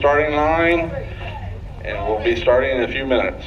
Starting line, and we'll be starting in a few minutes.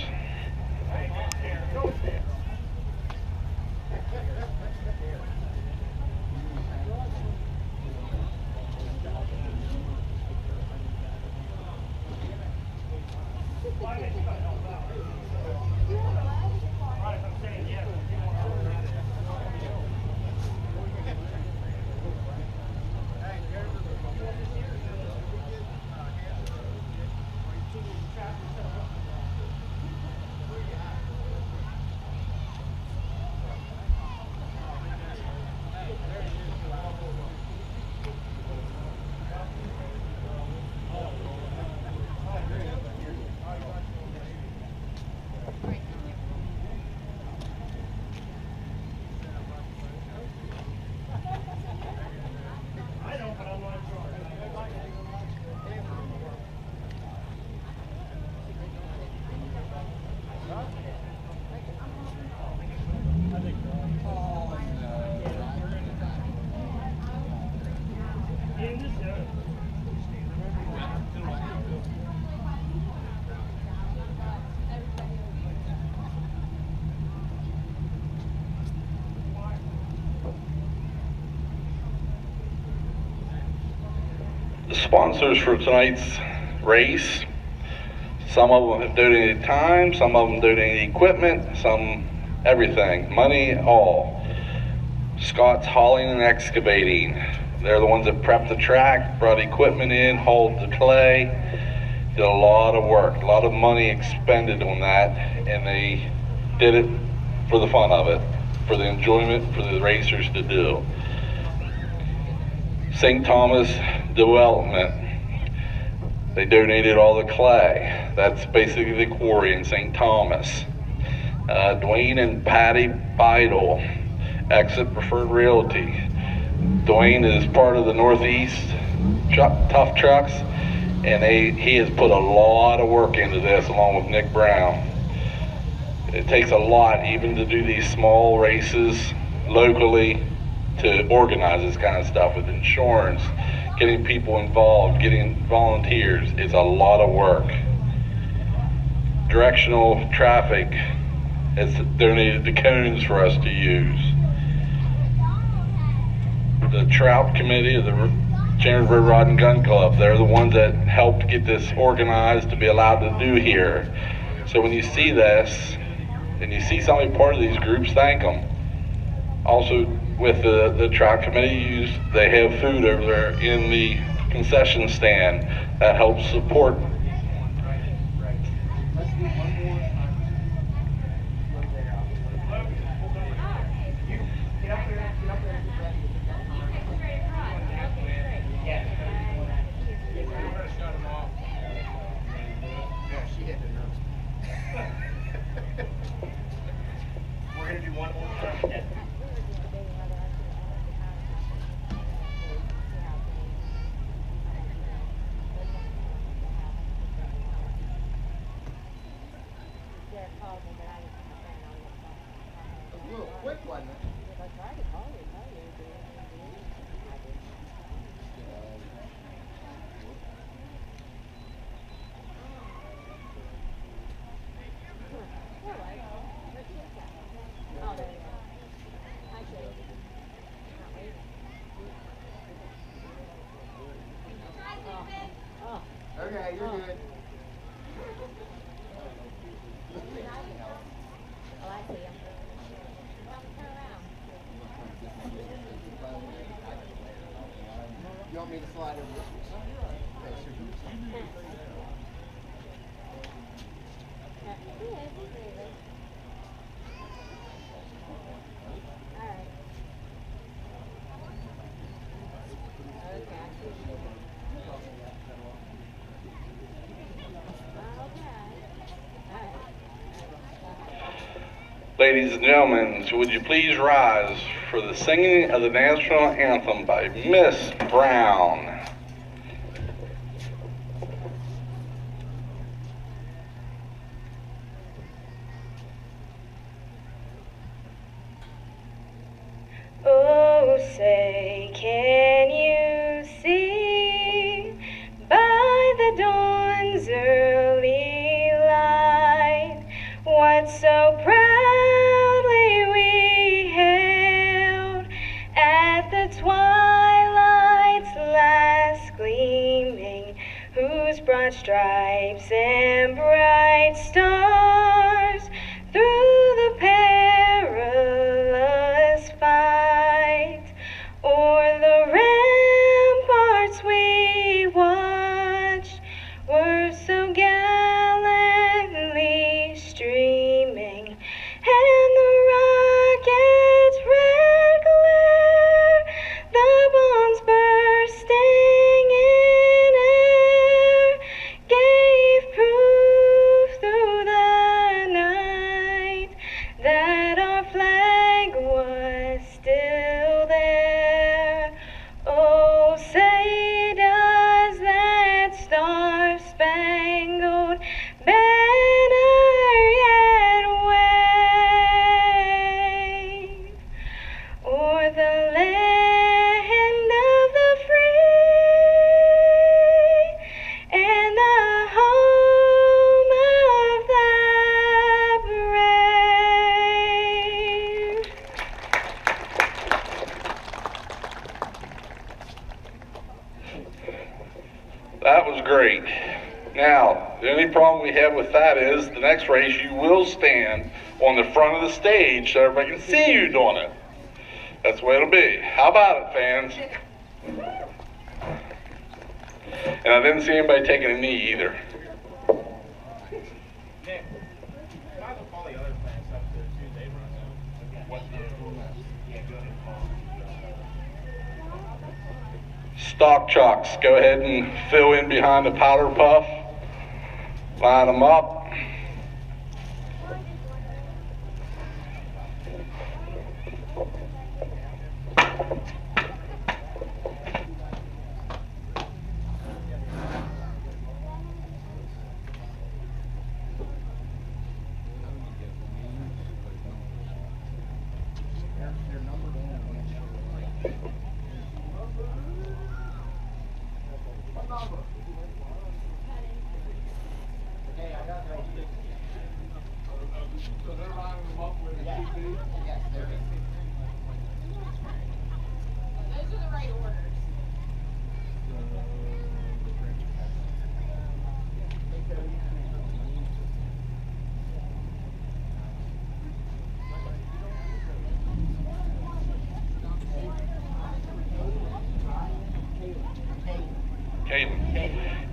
The sponsors for tonight's race, some of them have donated time, some of them donated equipment, some everything, money, all. Scott's Hauling and Excavating. They're the ones that prepped the track, brought equipment in, hauled the clay, did a lot of work, a lot of money expended on that, and they did it for the fun of it, for the enjoyment, for the racers to do. St. Thomas Development, they donated all the clay. That's basically the quarry in St. Thomas. Dwayne and Patty Beidel, Exit Preferred Realty. Dwayne is part of the Northeast Tuff Trucks, and he has put a lot of work into this along with Nick Brown. It takes a lot even to do these small races locally to organize this kind of stuff with insurance, getting people involved, getting volunteers. It's a lot of work. Directional traffic has donated the cones for us to use. The Trout Committee of the Chambersburg Rod and Gun Club, they're the ones that helped get this organized to be allowed to do here. So when you see this, and you see somebody part of these groups, thank them. Also, with the Trout Committee, they have food over there in the concession stand that helps support. We're going to do one more time. A little quick one. Okay, you're good. Oh, I see him. Turn around. You want me to slide over this way? Ladies and gentlemen, would you please rise for the singing of the national anthem by Miss Brown. Oh, say, can you see by the dawn whose broad stripes and bright stars through the perilous fight o'er the ramparts we watched were so gallantly streaming, and the rocket's red glare, the bombs bursting in air, gave proof through the night that our flag was still there. Oh, say does that star-spangled banner yet wave o'er the land of the free and the home of the brave? That was great. Now, the only problem we have with that is the next race you will stand on the front of the stage so everybody can see you doing it. That's the way it'll be. How about it, fans? And I didn't see anybody taking a knee either. Nick, might as well call the other plants up there too. They run them. What the? Yeah, go ahead and call them. Stock trucks, go ahead and fill in behind the powder puff. Line them up.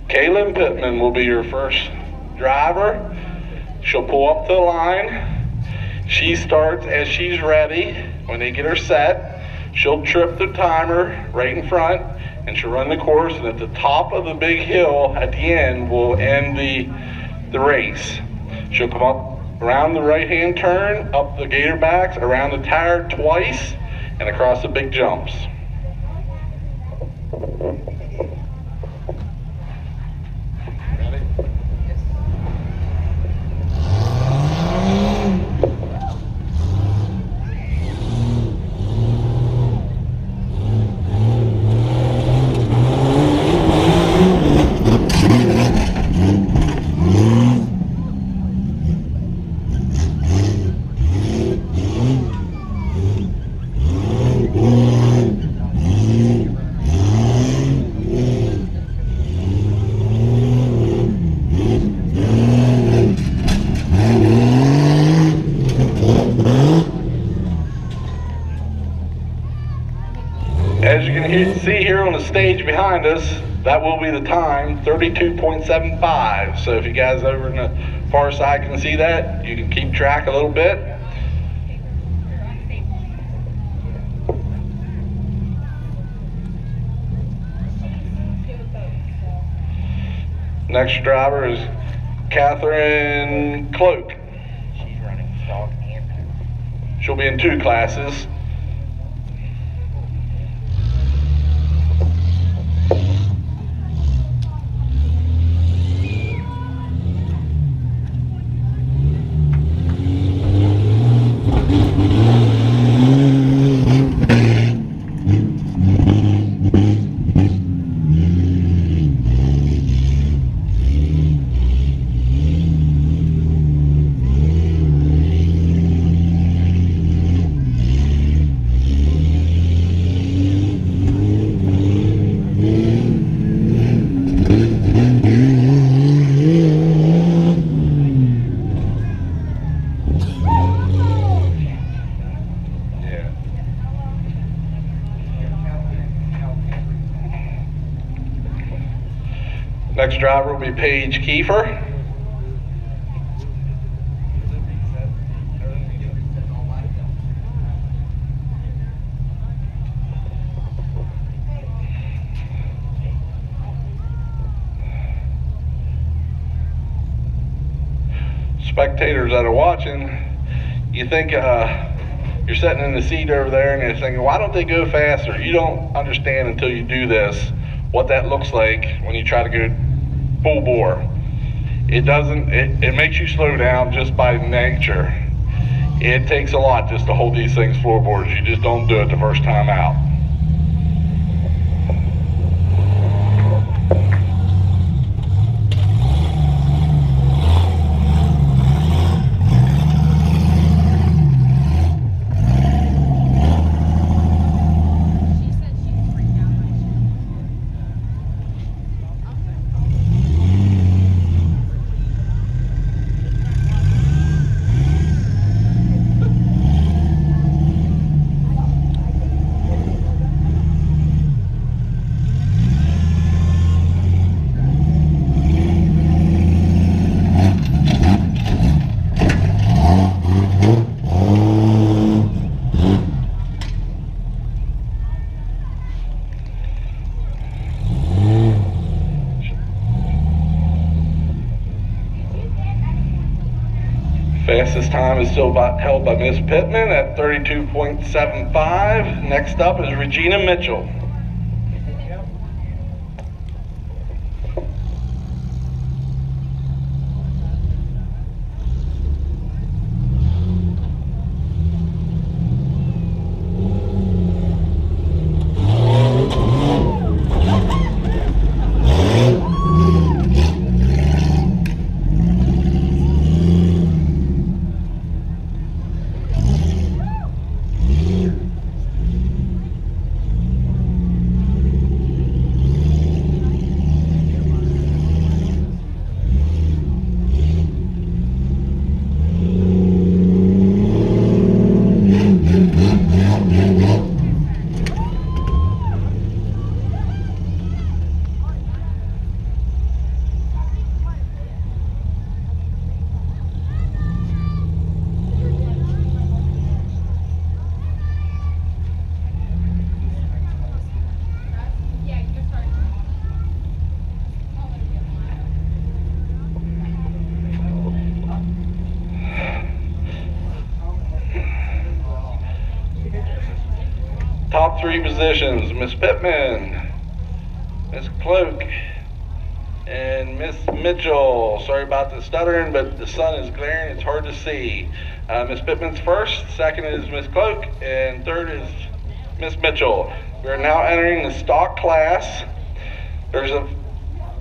Kaylin Pittman will be your first driver. She'll pull up to the line. She starts as she's ready. When they get her set, she'll trip the timer right in front, and she'll run the course, and at the top of the big hill at the end will end the race. She'll come up around the right-hand turn, up the gator backs, around the tire twice, and across the big jumps. As you can see here on the stage behind us, that will be the time, 32.75. So if you guys over in the far side can see that, you can keep track a little bit. Next driver is Catherine Cloak. She's running stock and power. She'll be in 2 classes. driver will be Paige Kiefer. Spectators that are watching, you think you're sitting in the seat over there and you're thinking, why don't they go faster? You don't understand until you do this what that looks like when you try to go full bore. It makes you slow down just by nature. It takes a lot just to hold these things floorboards. You just don't do it the first time out. Fastest time is still held by Miss Pittman at 32.75. Next up is Regina Mitchell. Top three positions, Miss Pittman, Miss Cloak, and Miss Mitchell. Sorry about the stuttering, but the sun is glaring, it's hard to see. Miss Pittman's first, second is Miss Cloak, and third is Miss Mitchell. We are now entering the stock class. There's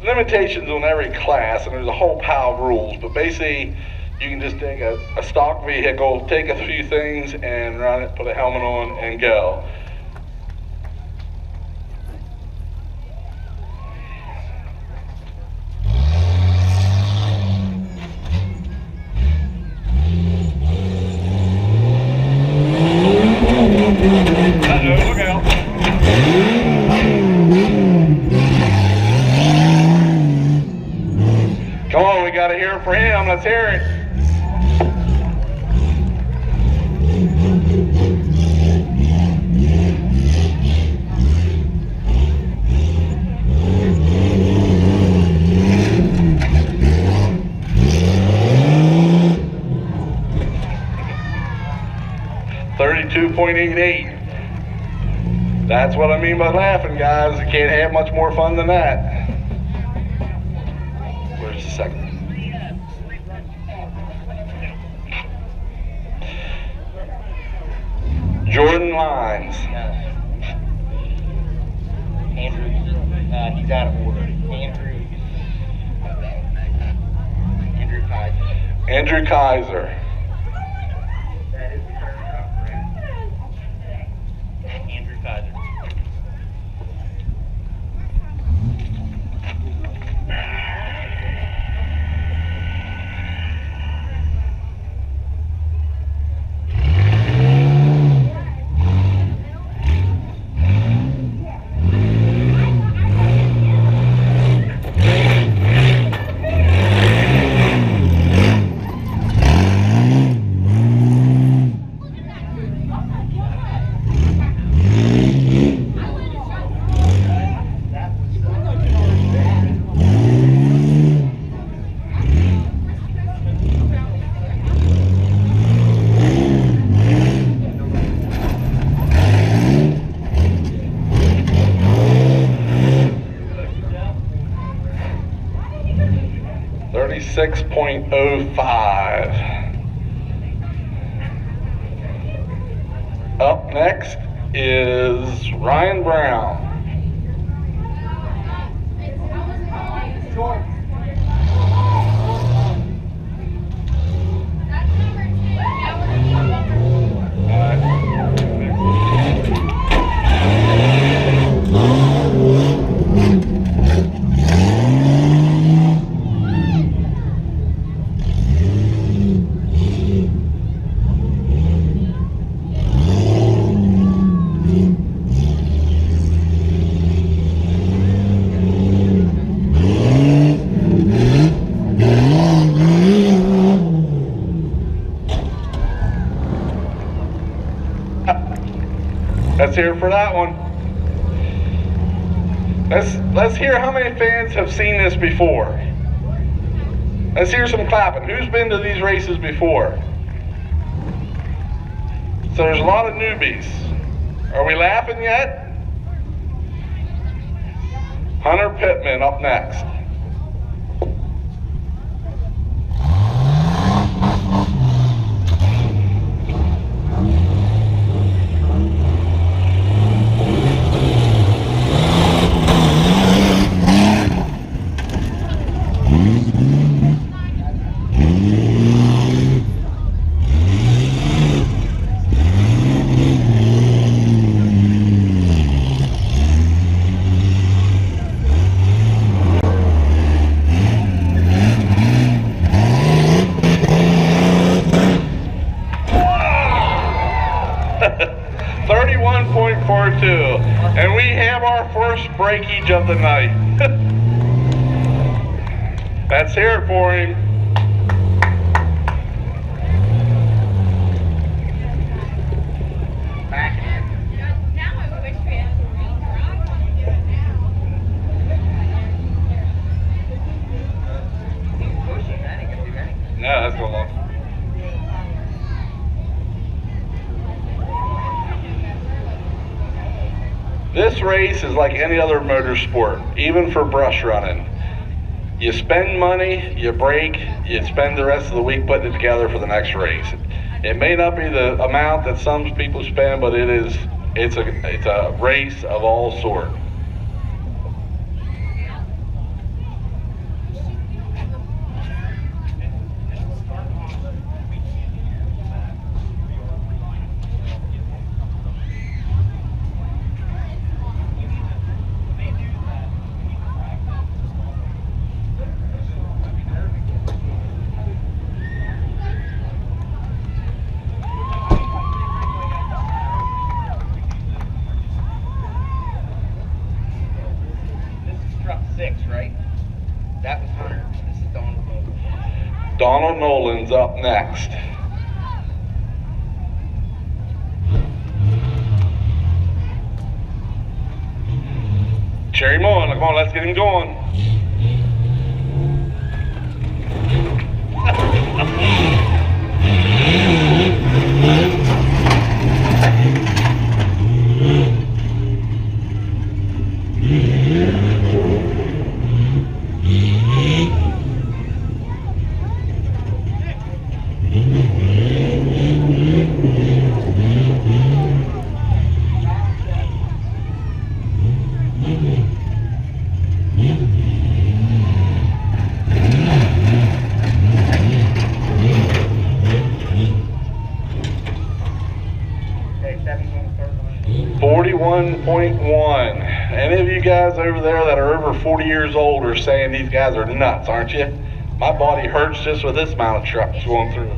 limitations on every class, and there's a whole pile of rules, but basically you can just take a stock vehicle, take a few things and run it, put a helmet on and go. Look out. Come on, we gotta hear it for him. Let's hear it. .88. That's what I mean by laughing, guys. You can't have much more fun than that. Where's the second? Jordan Lines. Andrew, he's out of order. Andrew Kaiser. Andrew Kaiser. Andrew Kaiser. 36.05. Up next is Ryan Brown. Let's hear it for that one. Let's hear how many fans have seen this before. Let's hear some clapping. Who's been to these races before? So there's a lot of newbies. Are we laughing yet? Hunter Pittman up next. And we have our first breakage of the night. Let's hear it for him. Now I wish we had a ring drop. No, that's going long. This race is like any other motorsport, even for brush running. You spend money, you break, you spend the rest of the week putting it together for the next race. It may not be the amount that some people spend, but it's a race of all sorts. Donald Nolan's up next. Cheer him on, come on, let's get him going. Any of you guys over there that are over 40 years old are saying these guys are nuts, aren't you? My body hurts just with this amount of trucks going through.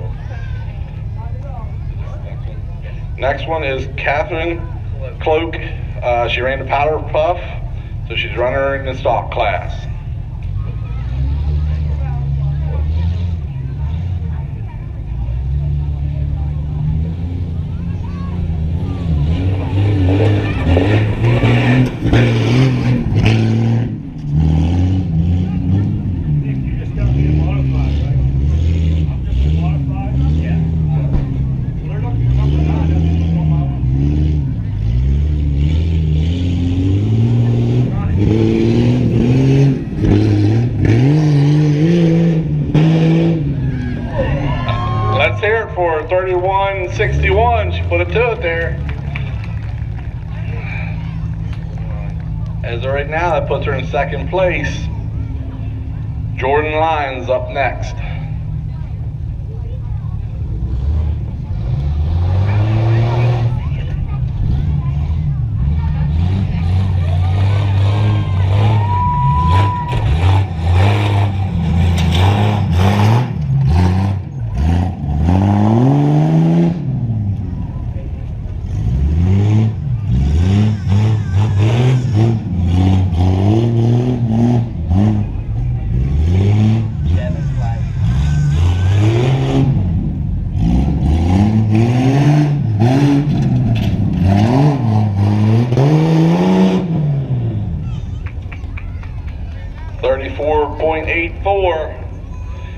Next one is Catherine Cloak. She ran the powder puff, so she's running her in the stock class. for 31.61. She put it to it there. As of right now, that puts her in second place. Jordan Lyons up next.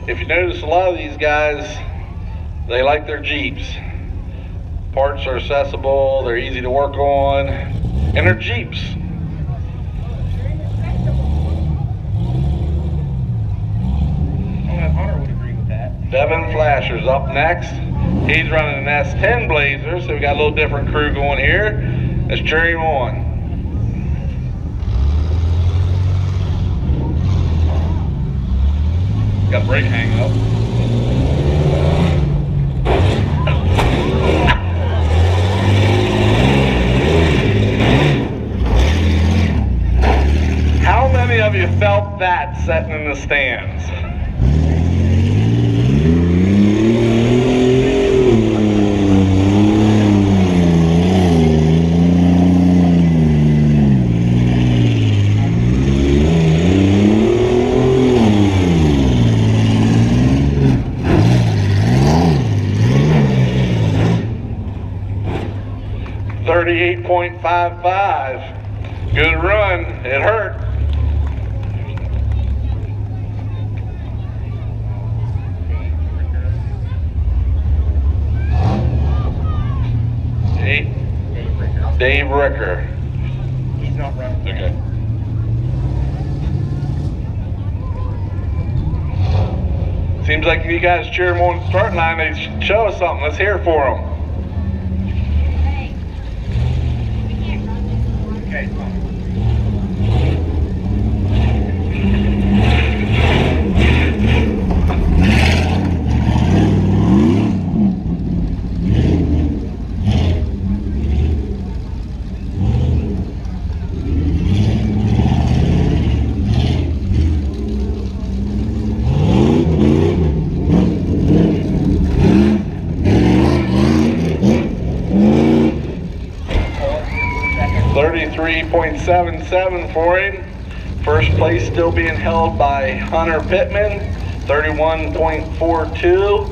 If you notice, a lot of these guys, they like their Jeeps. Parts are accessible, they're easy to work on, and they're Jeeps. Hunter would agree with that. Devin Flasher's up next. He's running an S10 Blazer, so we got a little different crew going here. Let's cheer him on. Got brake hang up. How many of you felt that sitting in the stands? 38.55. Good run. It hurt. Dave Ricker. He's not running. Okay. Seems like if you guys cheer them on the start line, they should show us something. Let's hear for them. Okay, come on. 33.77 for him. First place still being held by Hunter Pittman, 31.42.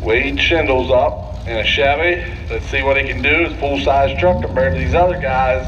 Wade Schindle's up in a Chevy. Let's see what he can do. It's a full-size truck compared to these other guys.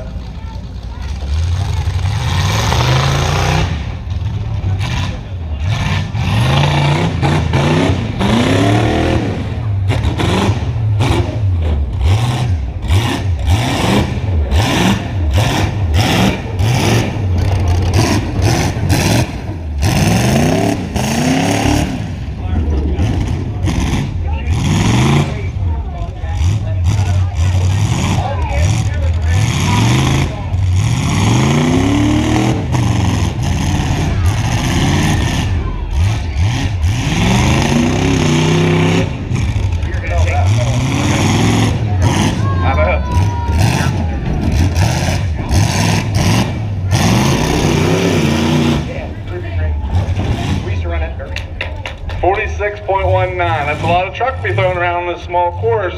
I know. 46.19. That's a lot of truck to be thrown around on this small course.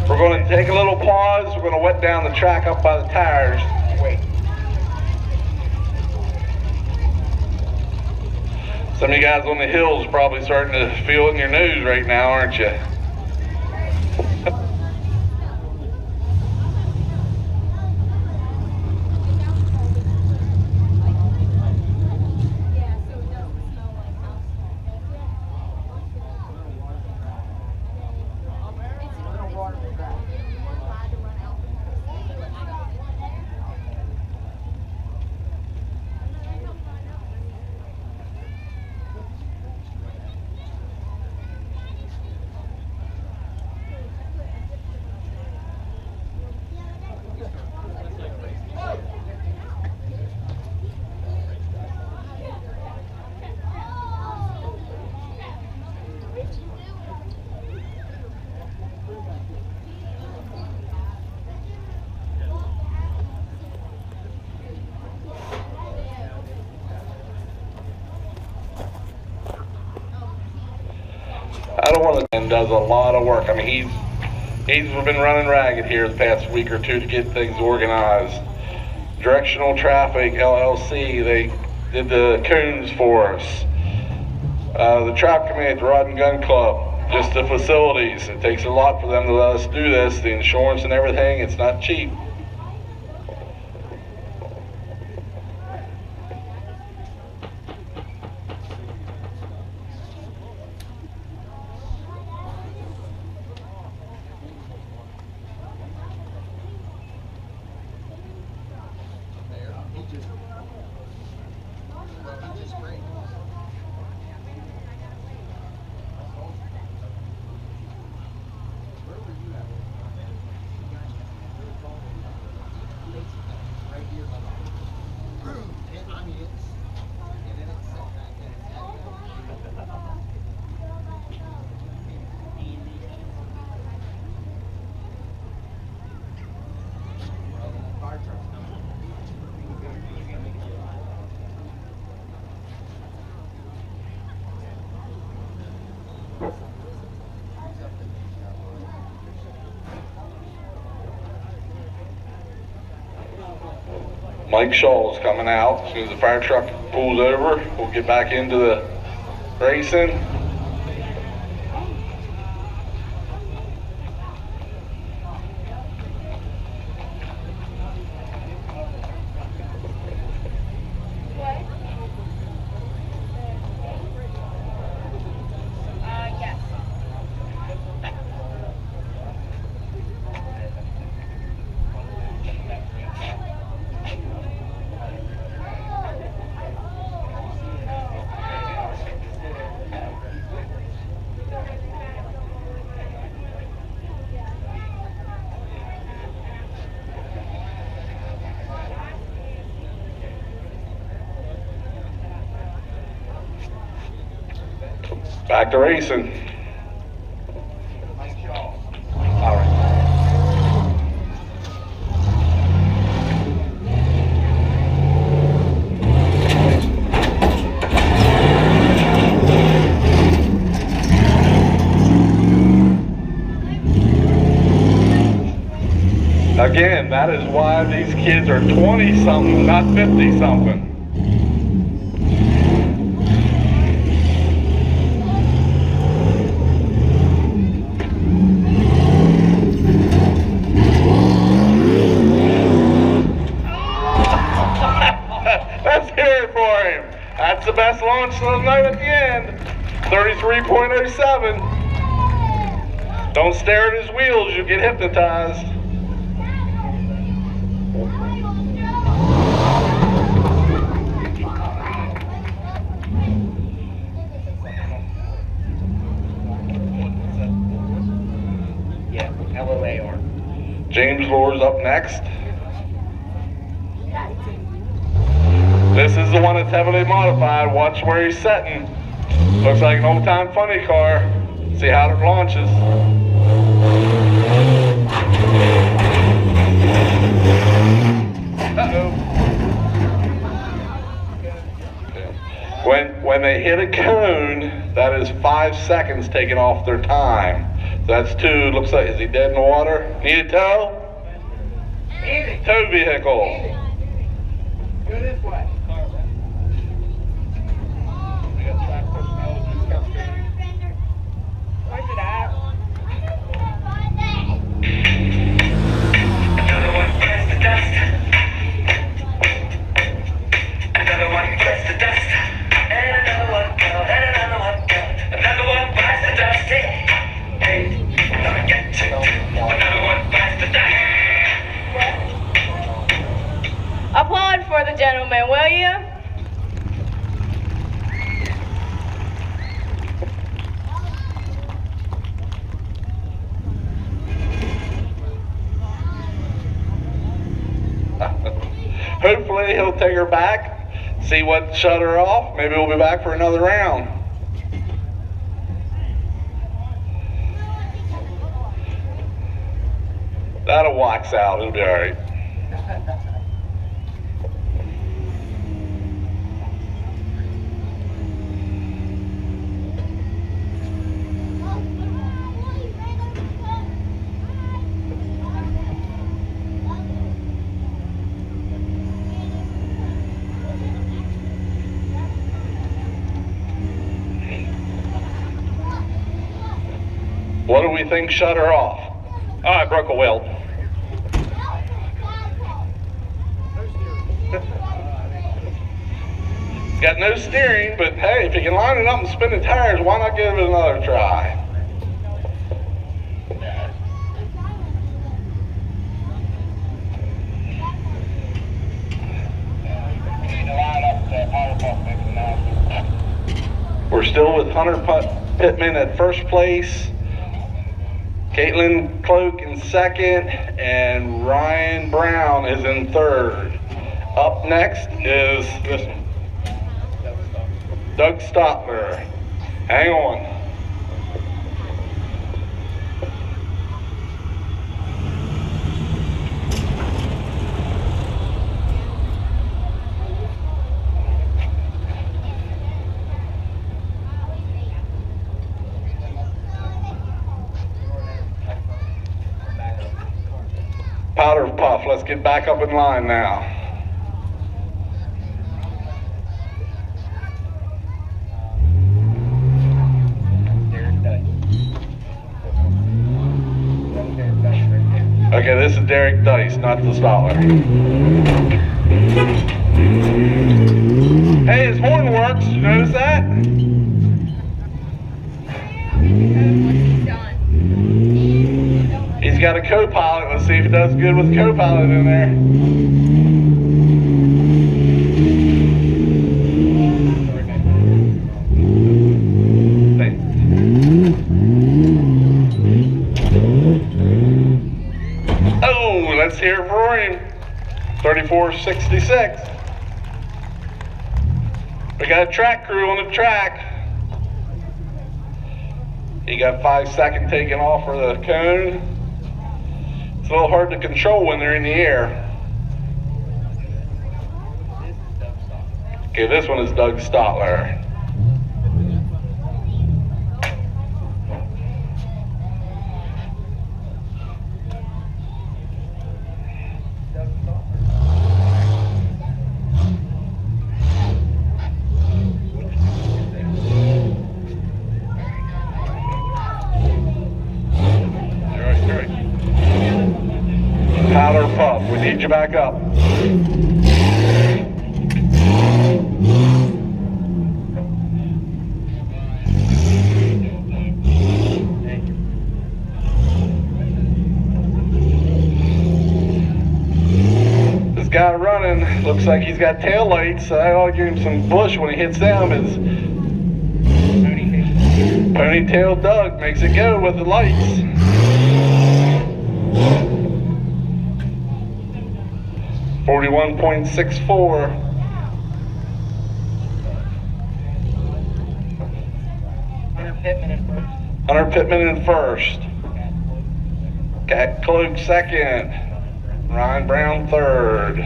We're going to take a little pause. We're going to wet down the track up by the tires. Wait. Some of you guys on the hills are probably starting to feel it in your nose right now, aren't you? I don't want to, and does a lot of work. I mean, he's been running ragged here the past week or two to get things organized. Directional Traffic LLC, they did the cones for us. The Trap Committee at the Rod and Gun Club, just the facilities. It takes a lot for them to let us do this. The insurance and everything, it's not cheap. Mike Shaw's coming out. As soon as the fire truck pulls over, we'll get back into the racing. Back to racing. All right. Again, that is why these kids are 20-something, not 50-something. That's the best launch of the night at the end. 33.07. Don't stare at his wheels, you get hypnotized. Yeah, LOAR. James Lore's up next. This is the one that's heavily modified. Watch where he's setting. Looks like an old-time funny car. See how it launches. Uh-oh. When they hit a cone, that is 5 seconds taken off their time. So that's 2. Looks like, is he dead in the water? Need a tow? Tow vehicle. Go this way. Where's it at? Another one gets the dust. Another one gets the dust. And another one down. And another one down. Another one bites the dust. Hey, hey, gonna get you. Another one bites the dust. Applaud for the gentleman, will you? Hopefully he'll take her back, see what shut her off. Maybe we'll be back for another round. That'll wax out, it'll be all right. What do we think shut her off? Oh, I broke a wheel. Got no steering, but hey, if you can line it up and spin the tires, why not give it another try? We're still with Hunter Pittman at first place, Caitlin Cloak in second, and Ryan Brown is in third. Up next is this one, Doug Stotler. Hang on. Powder Puff, let's get back up in line now. Okay, this is Derek Dice, not the Stotler. Hey, his horn works, you notice that? He's got a co-pilot. Let's see if he does good with co-pilot in there. Oh, let's hear it for him. 34.66. We got a track crew on the track. He got 5 seconds taken off for the cone. It's a little hard to control when they're in the air. Okay, this one is Doug Stotler. Powder Puff, we need you back up. This guy running looks like he's got tail lights, so I ought to give him some push when he hits them. Is Ponytail Doug makes it go with the lights. .64. Hunter Pittman in first. Cat Cloak second. Ryan Brown third.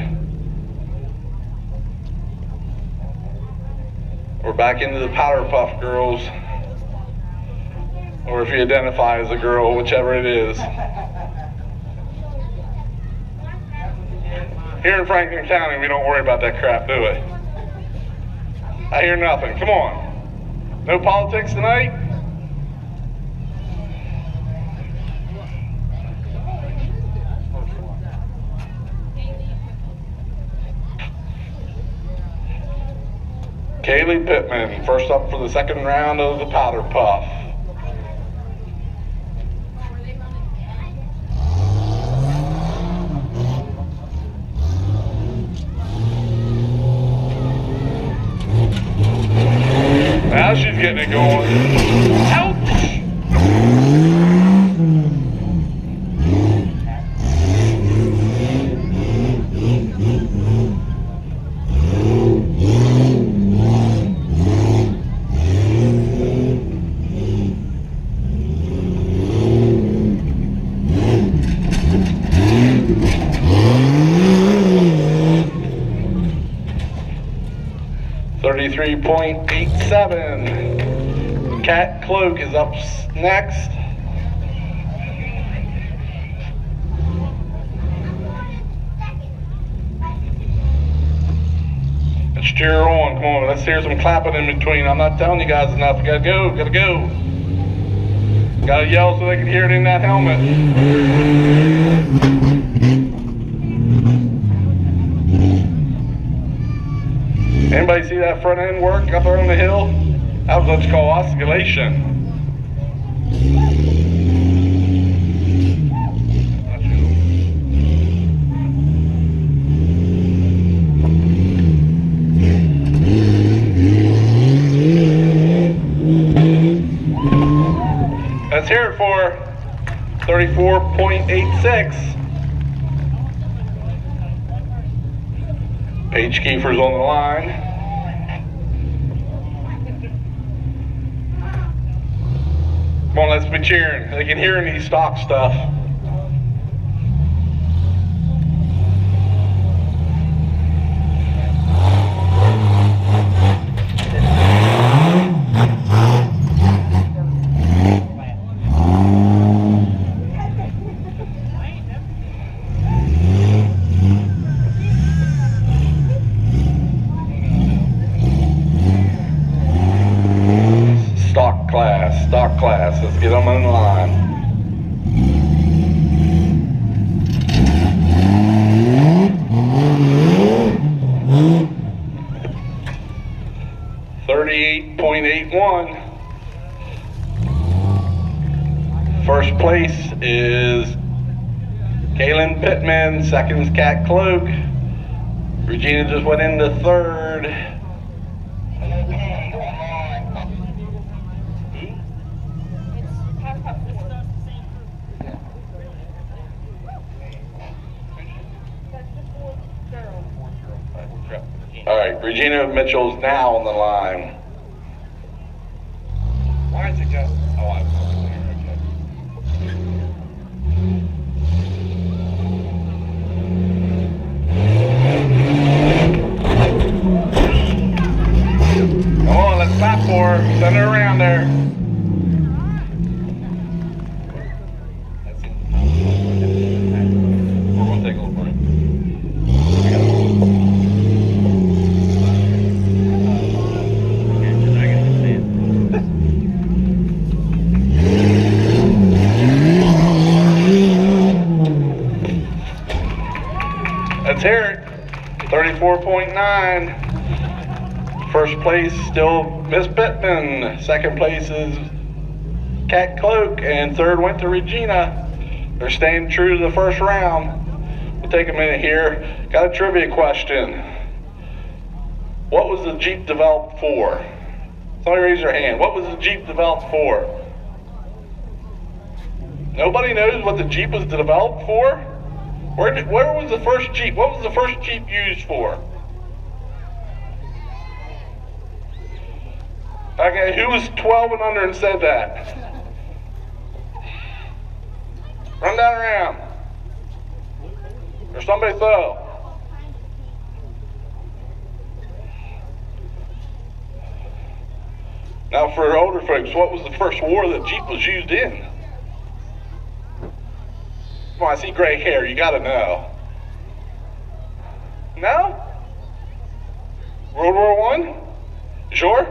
We're back into the Powder Puff girls. Or if you identify as a girl, whichever it is. Here in Franklin County, we don't worry about that crap, do we? I hear nothing. Come on. No politics tonight? Kaylee Pittman, first up for the second round of the Powder Puff. Now she's getting it going. Ouch! .87. Cat Cloak is up next. Let's cheer on. Come on, let's hear some clapping in between. I'm not telling you guys enough. Gotta go, gotta go. Gotta yell so they can hear it in that helmet. Anybody see that front end work up there on the hill? That was what you call oscillation. Let's hear it for 34.86. Paige Kiefer's on the line. Come on, let's be cheering. They can hear any stock stuff. Stock class, let's get them in line. .81. First place is Kaylin Pittman, second's Cat Cloak. Regina just went into third. All right, Regina Mitchell's now on the line. Why is it just? Oh, I was Come on, let's stop for her. Send her around there. We're gonna take a little break. Let's hear it. 34.9. First place still Miss Pittman. Second place is Cat Cloak, and third went to Regina. They're staying true to the first round. We'll take a minute here. Got a trivia question. What was the Jeep developed for? Somebody raise their hand. What was the Jeep developed for? Nobody knows what the Jeep was developed for? Where was the first Jeep? What was the first Jeep used for? Okay, who was 12 and under and said that? Run down around. Or somebody throw. Now for older folks, what was the first war that Jeep was used in? Come on, I see gray hair, you gotta know. No? World War I? You sure?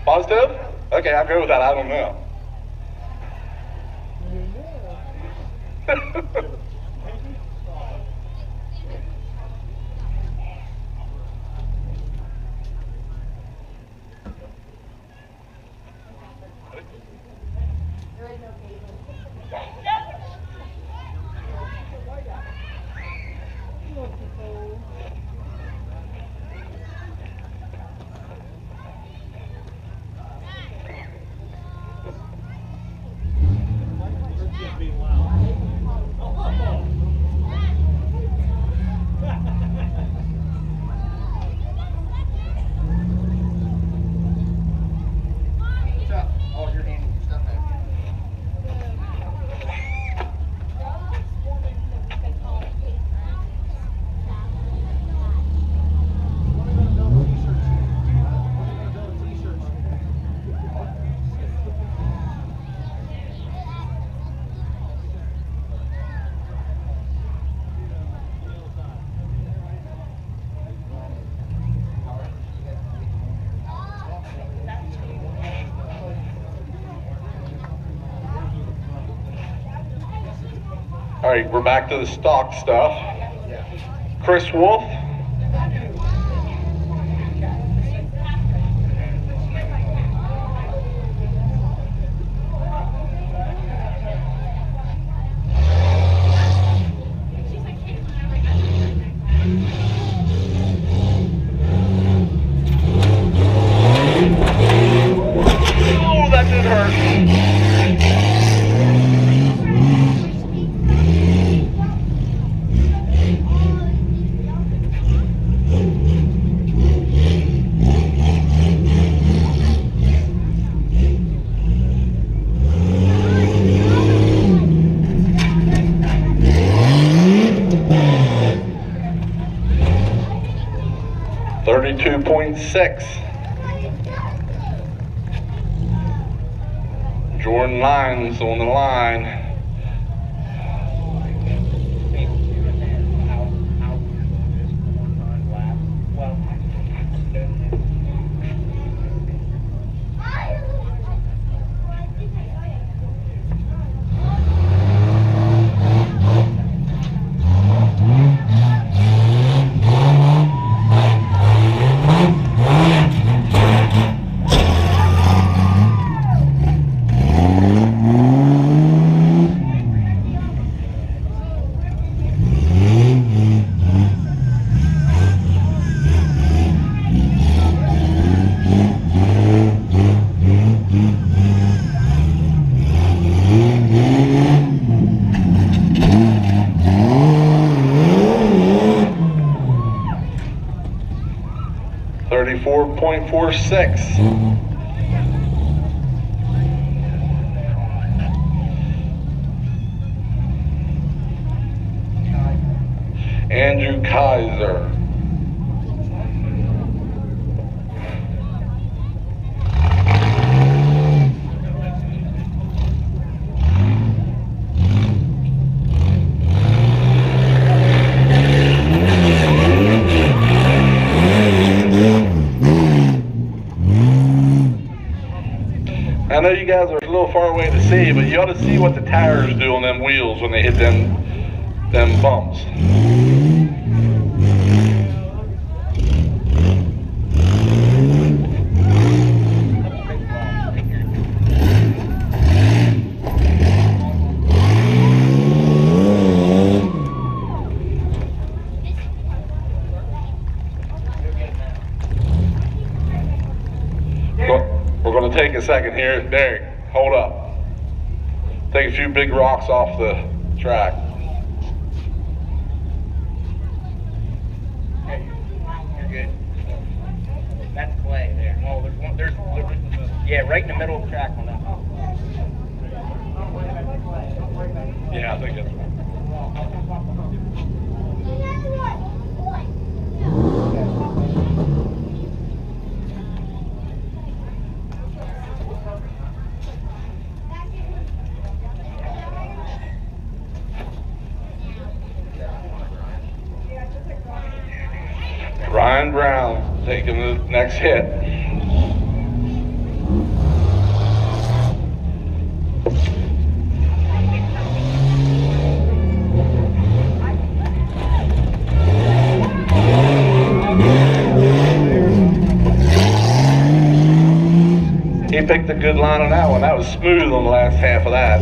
Positive? Okay, I'll go with that, I don't know. All right, we're back to the stock stuff. Chris Wolf. Oh, that did hurt. 32.6. Jordan Lyons on the line. .46. Andrew Kaiser. I know you guys are a little far away to see, but you ought to see what the tires do on them wheels when they hit them bumps. We're going to take a second here. Derek, hold up. Take a few big rocks off the track. Hey, you're good. That's clay there. Oh, there's one. There's yeah, right in the middle of the track on that. Yeah, I think that's right. Ryan Brown taking the next hit. He picked a good line on that one. That was smooth on the last half of that.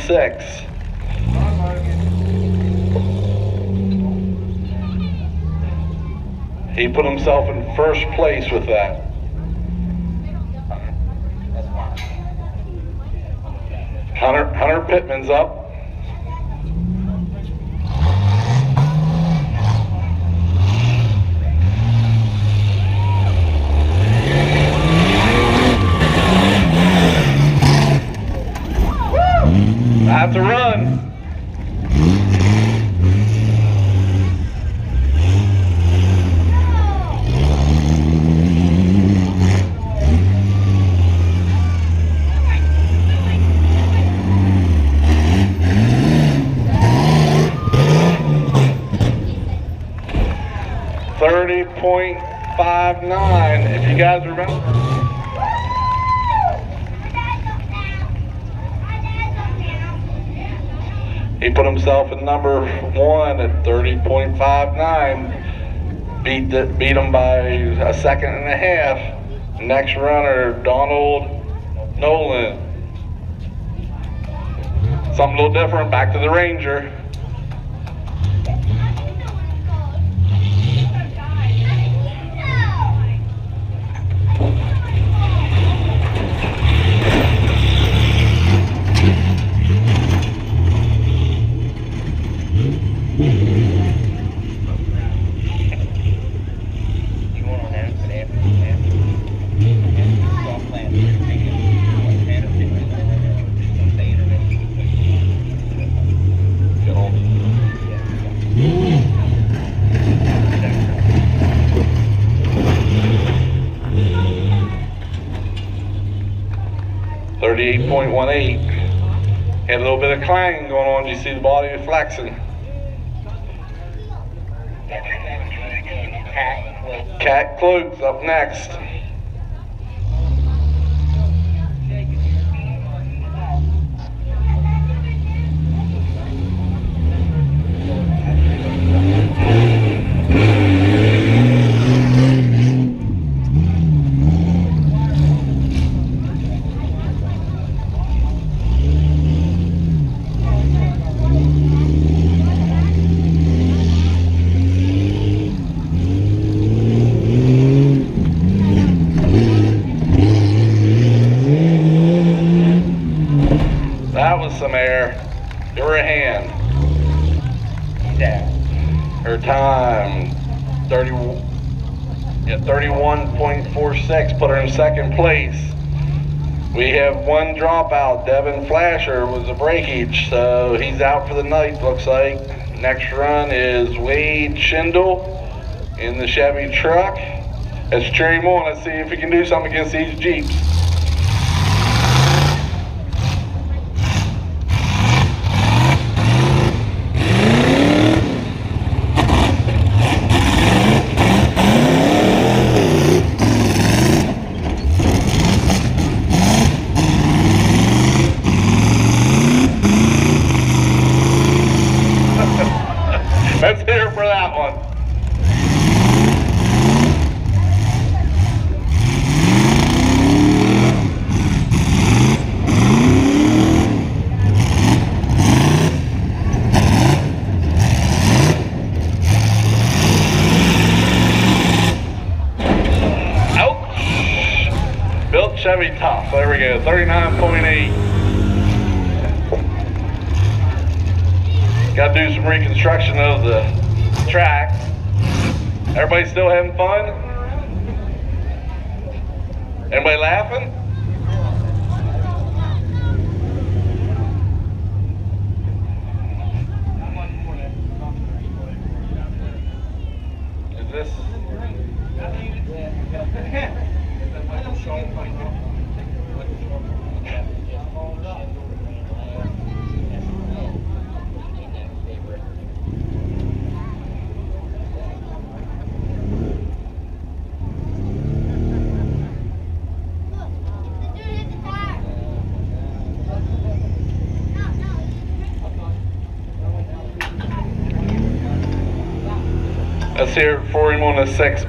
.16. He put himself in first place with that. Hunter Pittman's up. I have to run. 30.59, if you guys remember. He put himself in number 1 at 30.59. Beat him by a second and a half. Next runner, Donald Nolan. Something a little different, back to the Ranger. .18. Had a little bit of clanging going on. You see the body flexing. Cat Cloaks up next. Some air. Give her a hand. Her time 31.46, put her in second place. We have one dropout. Devin Flasher was a breakage, so he's out for the night, looks like. Next run is Wade Schindel in the Chevy truck. Let's cheer him on. Let's see if he can do something against these Jeeps. Let's hear for that one. Ouch! Built Chevy Tuff. There we go. 39.8. Got to do some reconstruction of the track. Everybody still having fun? Anybody laughing? Is this? Let's hear it for him on the 6x.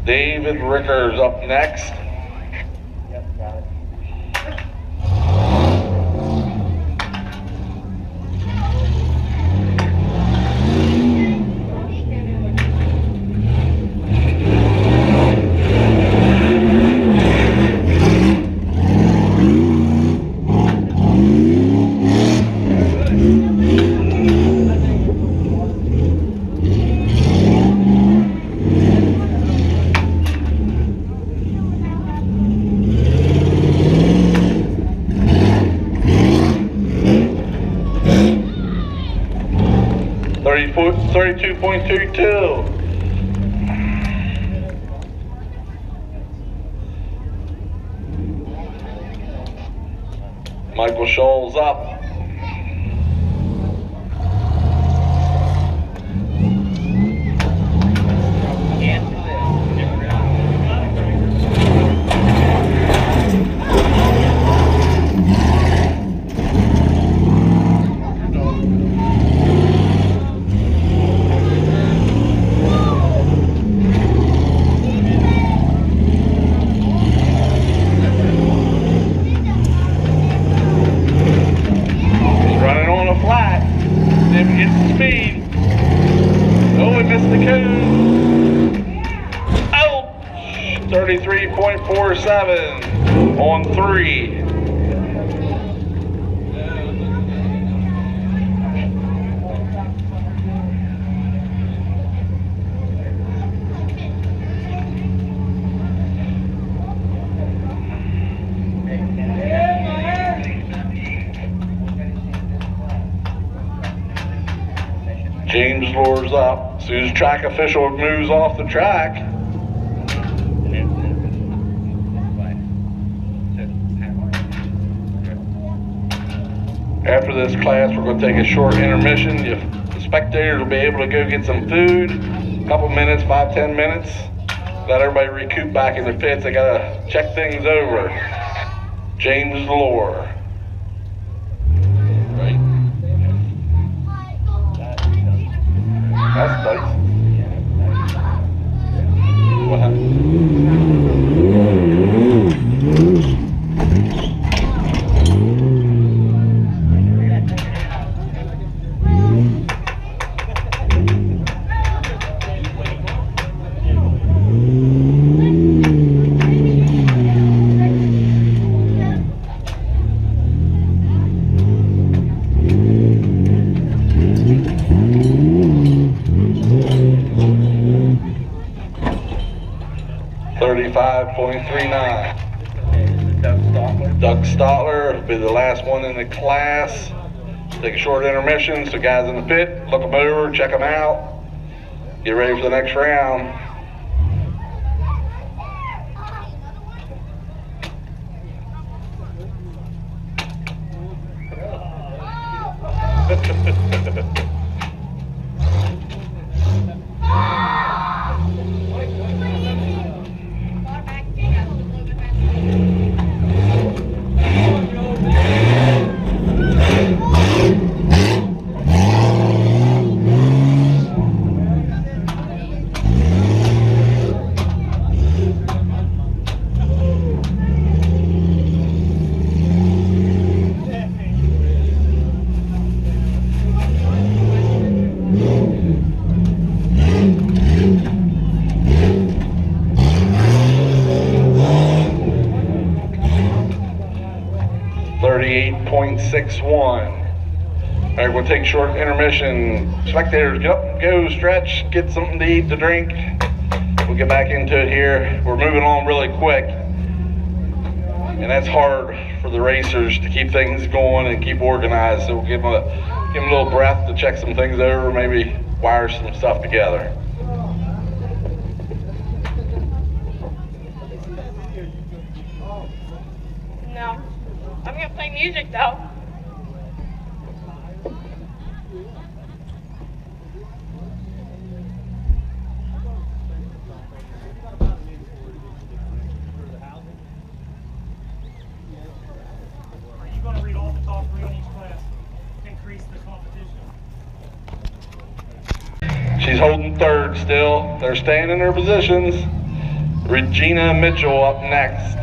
David Rickers up next. Yep, got it. 32.22. Michael Scholl's up. 33.47 on 3. James lures up. As soon as track official moves off the track, after this class, we're going to take a short intermission. The spectators will be able to go get some food, a couple minutes, 5-10 minutes. Let everybody recoup back in the pits. They got to check things over. James lure. Right. That's nice. What happened? 35.39. Doug Stotler will be the last one in the class. Take a short intermission, so guys in the pit, look them over, check them out, get ready for the next round. .61. All right, we'll take a short intermission. Spectators, get up, go, stretch, get something to eat, to drink. We'll get back into it here. We're moving on really quick, and that's hard for the racers to keep things going and keep organized. So we'll give them a little breath to check some things over, maybe wire some stuff together. No, I'm gonna play music though. She's holding third still. They're staying in their positions. Regina Mitchell up next.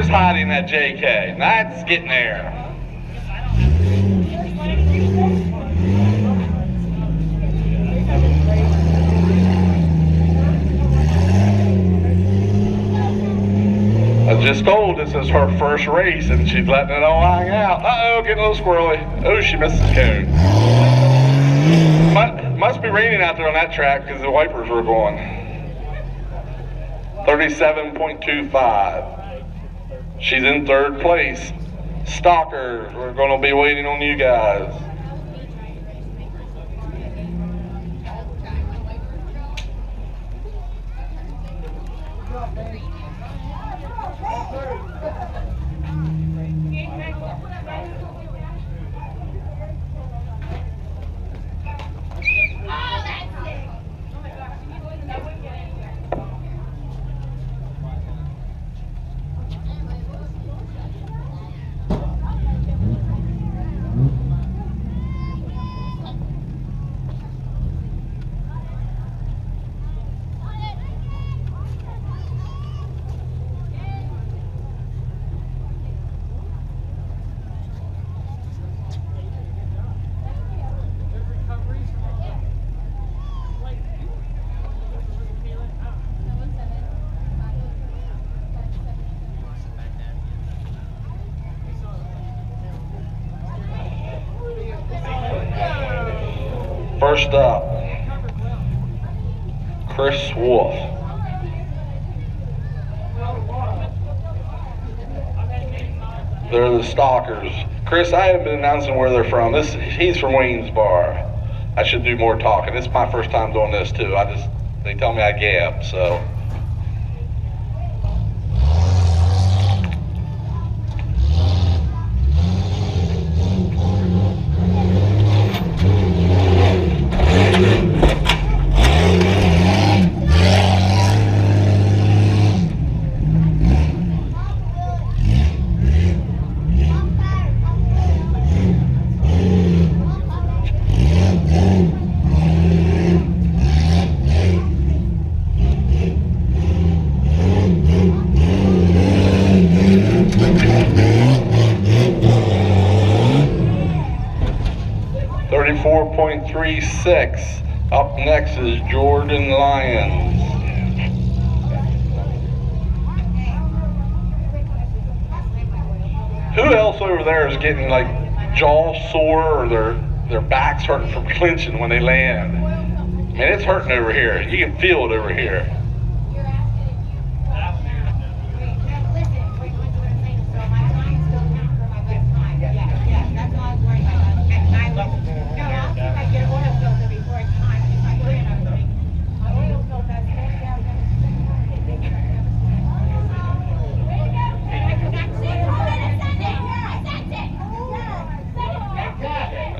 Hiding that JK. That's getting there. I just told this is her first race and she's letting it all hang out. Uh-oh, getting a little squirrely. Oh, she missed the cone. Must be raining out there on that track because the wipers were going. 37.25. She's in third place. Stalkers, we're going to be waiting on you guys. First up, Chris Wolf. They're the Stalkers. Chris, I haven't been announcing where they're from. He's from Waynesboro. I should do more talking. This is my first time doing this too. They tell me I gab, so. .36. Up next is Jordan Lyons. Who else over there is getting like jaw sore or their backs hurting from clinching when they land? Man, it's hurting over here. You can feel it over here.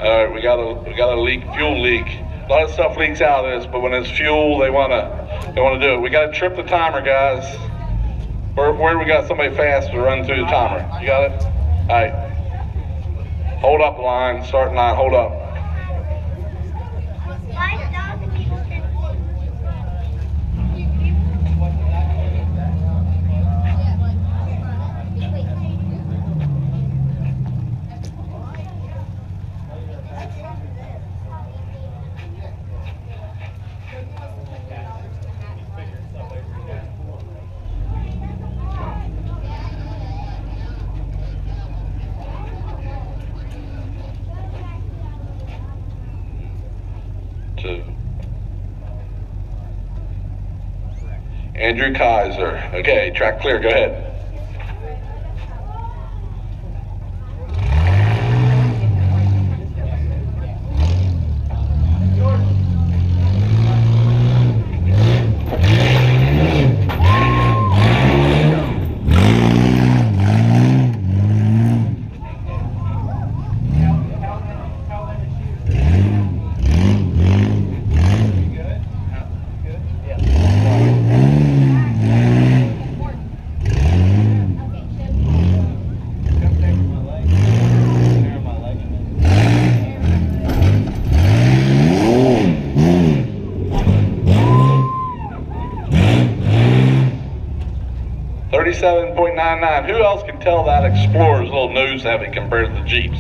Alright, we got a fuel leak. A lot of stuff leaks out of this, but when it's fuel, they wanna do it. We gotta trip the timer, guys. Where we got somebody fast to run through the timer? You got it? Alright. Hold up the line, starting line, hold up. Andrew Kaiser. Okay, track clear, go ahead. .99. Who else can tell that Explorer's a little nose heavy compared to the Jeeps?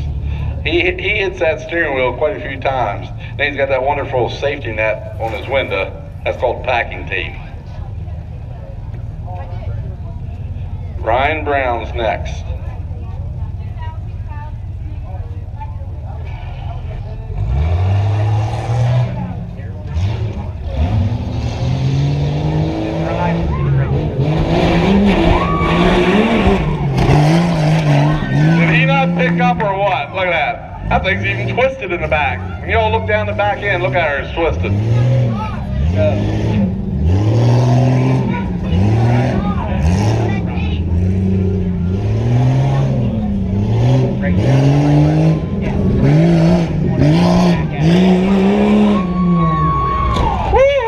He hits that steering wheel quite a few times. And he's got that wonderful safety net on his window. That's called packing tape. Ryan Brown's next. Pick up or what? Look at that. That thing's even twisted in the back. When you all look down the back end, look at her, it's twisted. Woo!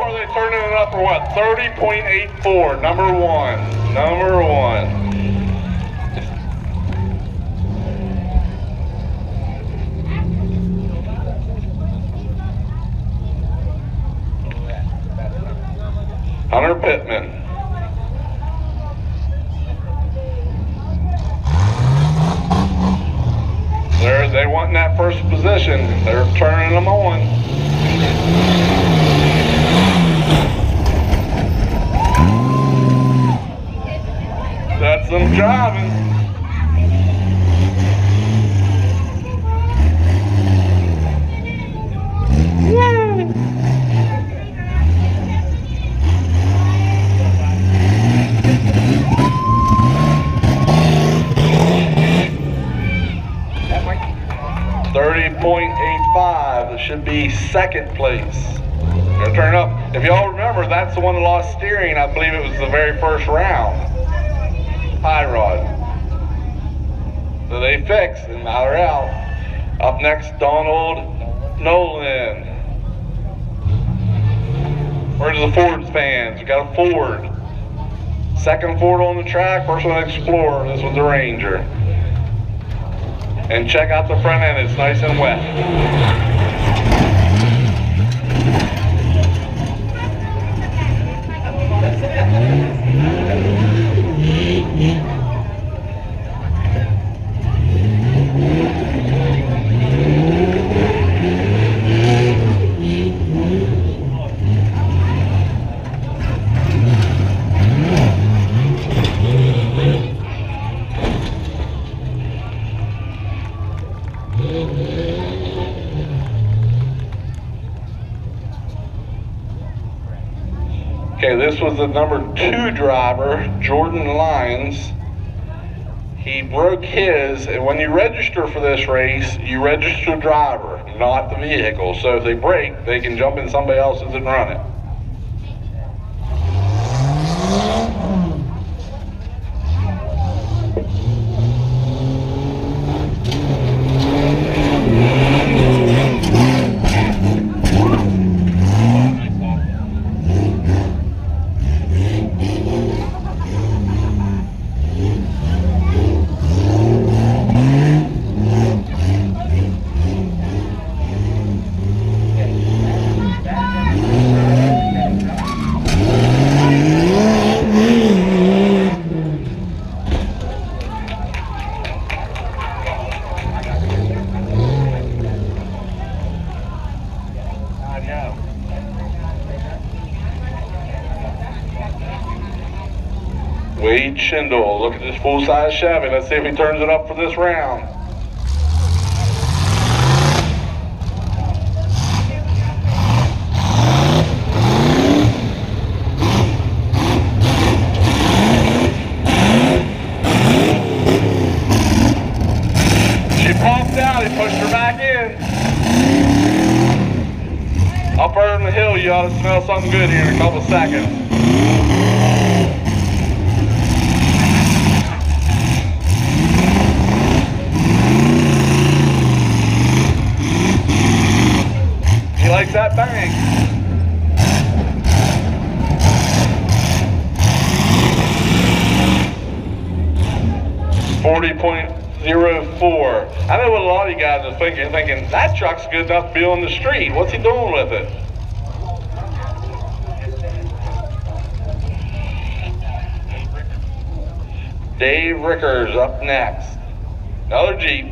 Are they turning it up or what? 30.84. Number one. Number one. Hunter Pittman. They want in that first position. They're turning them on. That's them driving. Woo! should be second place. Gonna turn up. If y'all remember, that's the one that lost steering. I believe it was the very first round. High rod. So they fixed, and now they're out. Up next, Donald Nolan. Where's the Ford fans? We got a Ford. Second Ford on the track, first one Explorer, this one's a Ranger. And check out the front end, it's nice and wet. Okay, this was the number 2 driver, Jordan Lyons. He broke his, and when you register for this race, you register driver, not the vehicle. So if they break, they can jump in somebody else's and run it. Wade Schindel, look at this full-size Chevy. Let's see if he turns it up for this round. She popped out, he pushed her back in. Up there on the hill, you ought to smell something good here in a couple seconds. He likes that bang. .04. I know what a lot of you guys are thinking that truck's good enough to be on the street. What's he doing with it? Dave Rickers up next. Another Jeep.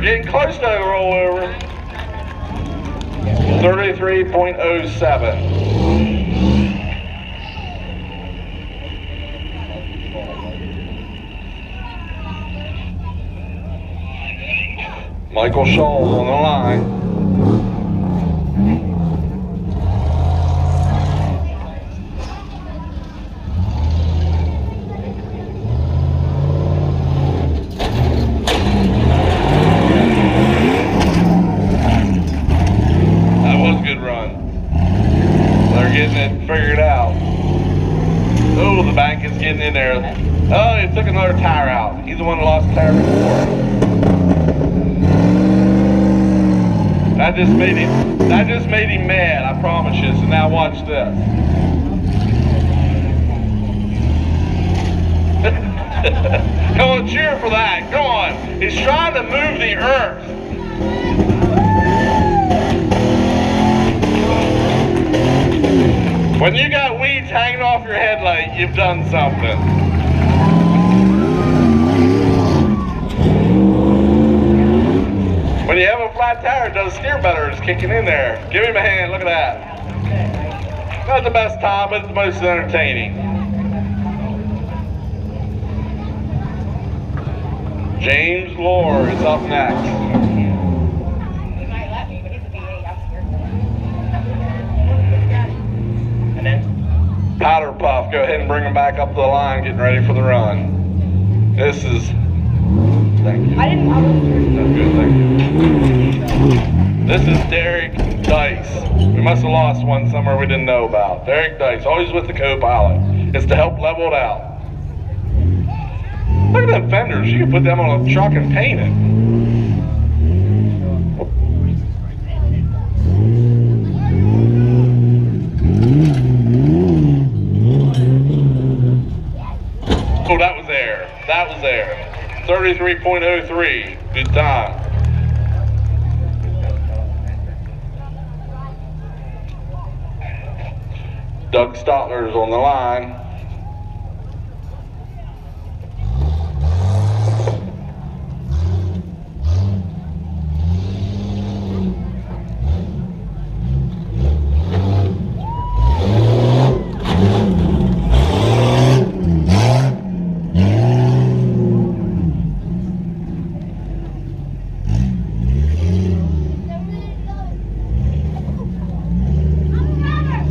Getting close to the rollover. 33.07. Michael Scholl on the line. Getting it figured out. Oh, the bank is getting in there. Oh, he took another tire out. He's the one that lost the tire before. That just made him mad, I promise you. So now watch this. Come on, cheer for that. Come on. He's trying to move the earth. When you got weeds hanging off your headlight, you've done something. When you have a flat tire, it does steer better. It's kicking in there. Give him a hand. Look at that. Not the best time, but it's the most entertaining. James Lore is up next. He might let me, but he's a V8. I'm scared. And then? Powder Puff, go ahead and bring him back up to the line, getting ready for the run. This is, thank you. I wasn't sure. That's good, thank you. This is Derek Dice. We must have lost one somewhere we didn't know about. Derek Dice, always with the co-pilot. It's to help level it out. Look at them fenders. You can put them on a truck and paint it. Oh, that was there. That was there. 33.03. Good time. Doug Stotler's on the line.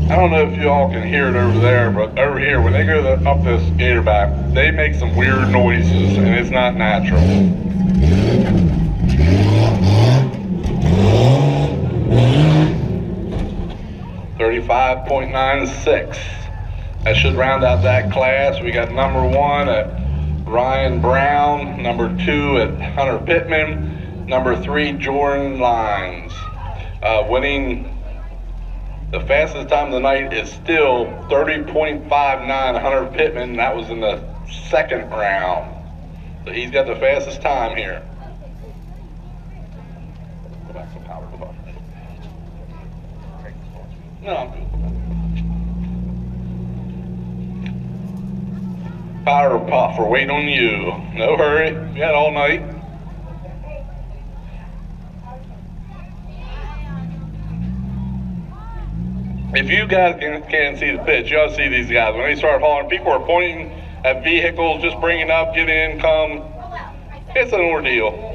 I don't know if you all can hear it over there, but over here, when they go up this gator back, they make some weird noises, and it's not natural. .96. That should round out that class. We got number 1 at Ryan Brown, number 2 at Hunter Pittman, number 3 Jordan Lines. Winning the fastest time of the night is still 30.59 Hunter Pittman. That was in the second round. So he's got the fastest time here. Go back to Powder Puff. No, I'm good. Powder Puff, we're waiting on you. No hurry. We got all night. If you guys can't see the pitch, you ought to see these guys. When they start hauling, people are pointing at vehicles, just bringing up, get in, come. It's an ordeal.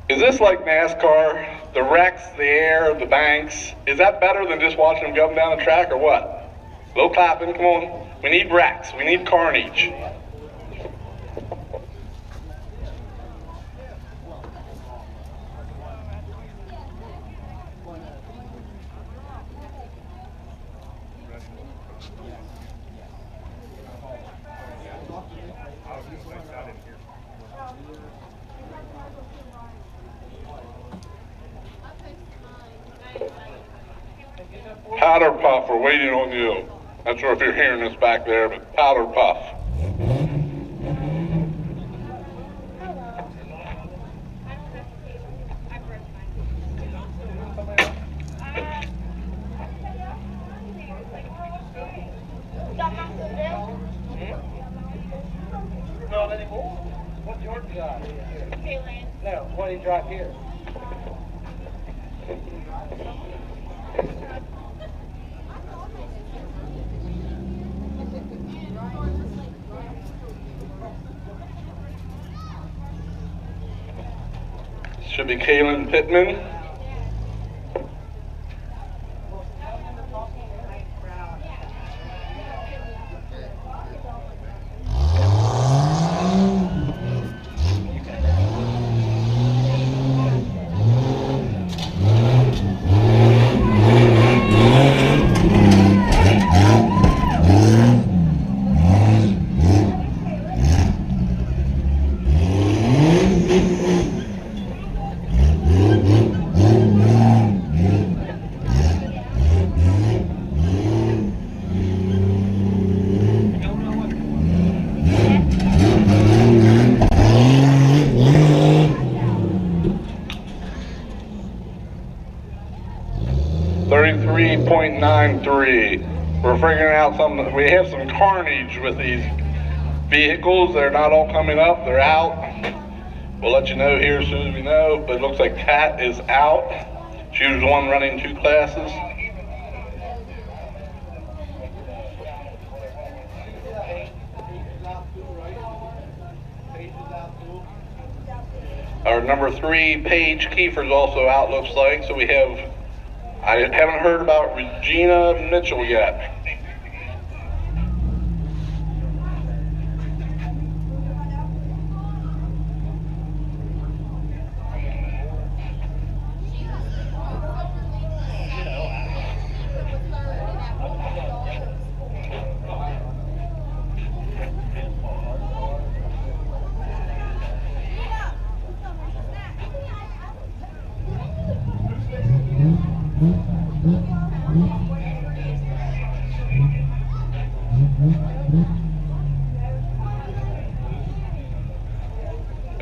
Is this like NASCAR? The wrecks, the air, the banks, is that better than just watching them go down the track or what? Low clapping, come on. We need wrecks, we need carnage. Powder Puff, we're waiting on you. Not sure if you're hearing this back there, but Powder Puff. Not anymore. What's your job? No, what do you drive here? Should be Kaylin Pittman. 32.93. We're figuring out something. We have some carnage with these vehicles. They're not all coming up, they're out. We'll let you know here as soon as we know, but it looks like Kat is out. She was the one running 2 classes. Our number 3, Paige Kiefer's also out, looks like. So we have, I haven't heard about Regina Mitchell yet.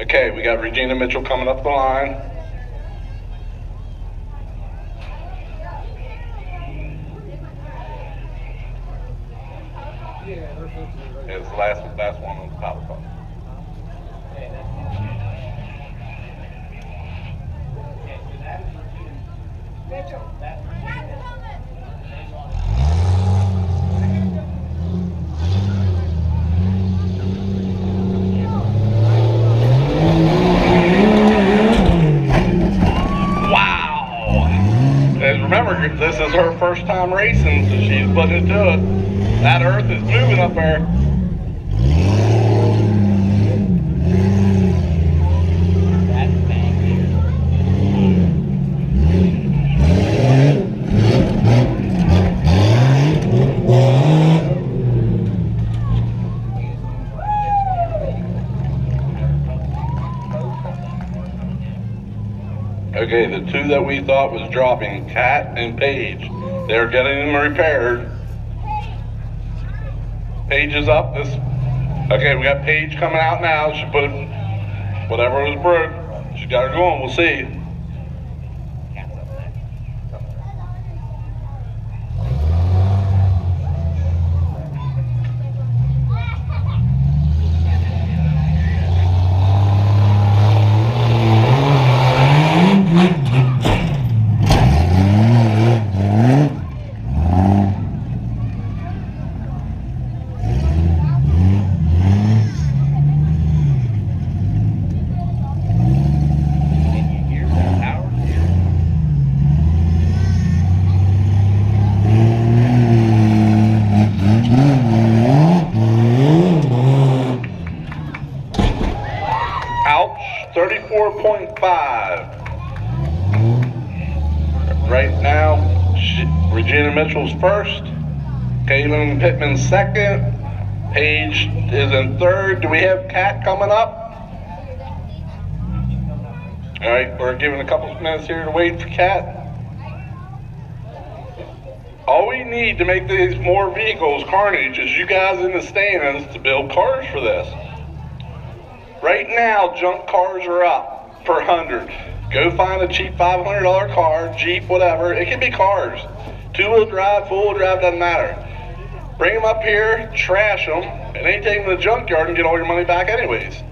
Okay, we got Regina Mitchell coming up the line. It's the last one on the powder puff. Remember, this is her first time racing, so she's putting it to it. That earth is moving up there. Okay, the 2 that we thought was dropping, Kat and Paige, they're getting them repaired. Paige is up. Okay, we got Paige coming out now. She put it, whatever was broke, she got her going. We'll see. Ouch, 34.5. Right now, Regina Mitchell's first, Kaylin Pittman's second, Paige is in third. Do we have Kat coming up? All right, we're giving a couple of minutes here to wait for Kat. All we need to make these more vehicles carnage is you guys in the stands to build cars for this. Right now, junk cars are up per 100. Go find a cheap $500 car, Jeep, whatever. It can be cars. 2-wheel drive, 4-wheel drive, doesn't matter. Bring them up here, trash them, and then take them to the junkyard and get all your money back anyways.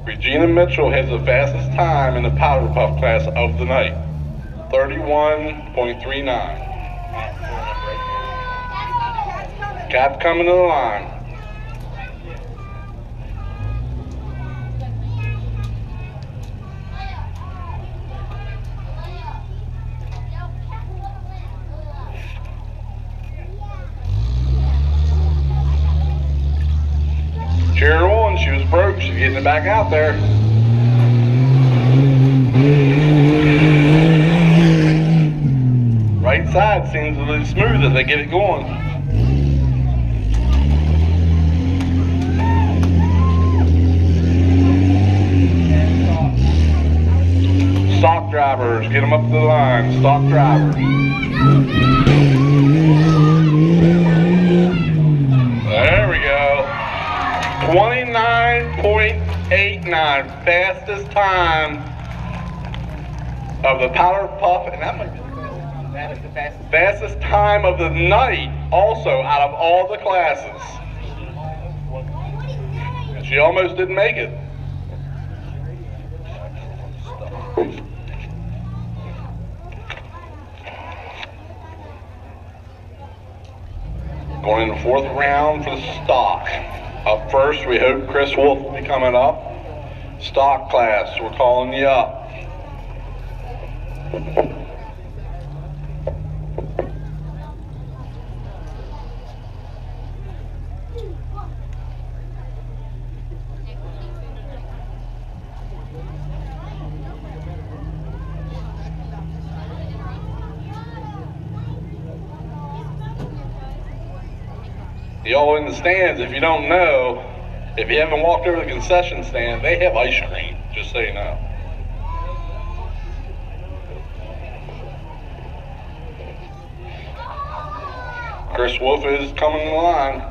Regina Mitchell has the fastest time in the powder puff class of the night. 31.39. Cat's coming to the line. Cheer her on, she was broke, she's getting it back out there. Right side seems a little smooth as they get it going. Stock drivers, get them up to the line, stock drivers. There we go. 29. line, fastest time of the powder puff, and that might be That is the fastest. fastest time of the night, also out of all the classes. She almost didn't make it. Going in the fourth round for the stock. Up first, we hope Chris Wolf will be coming up. Stock class, we're calling you up. Y'all in the stands, if you don't know, if you haven't walked over to the concession stand, they have ice cream, just so you know. Chris Wolf is coming in line.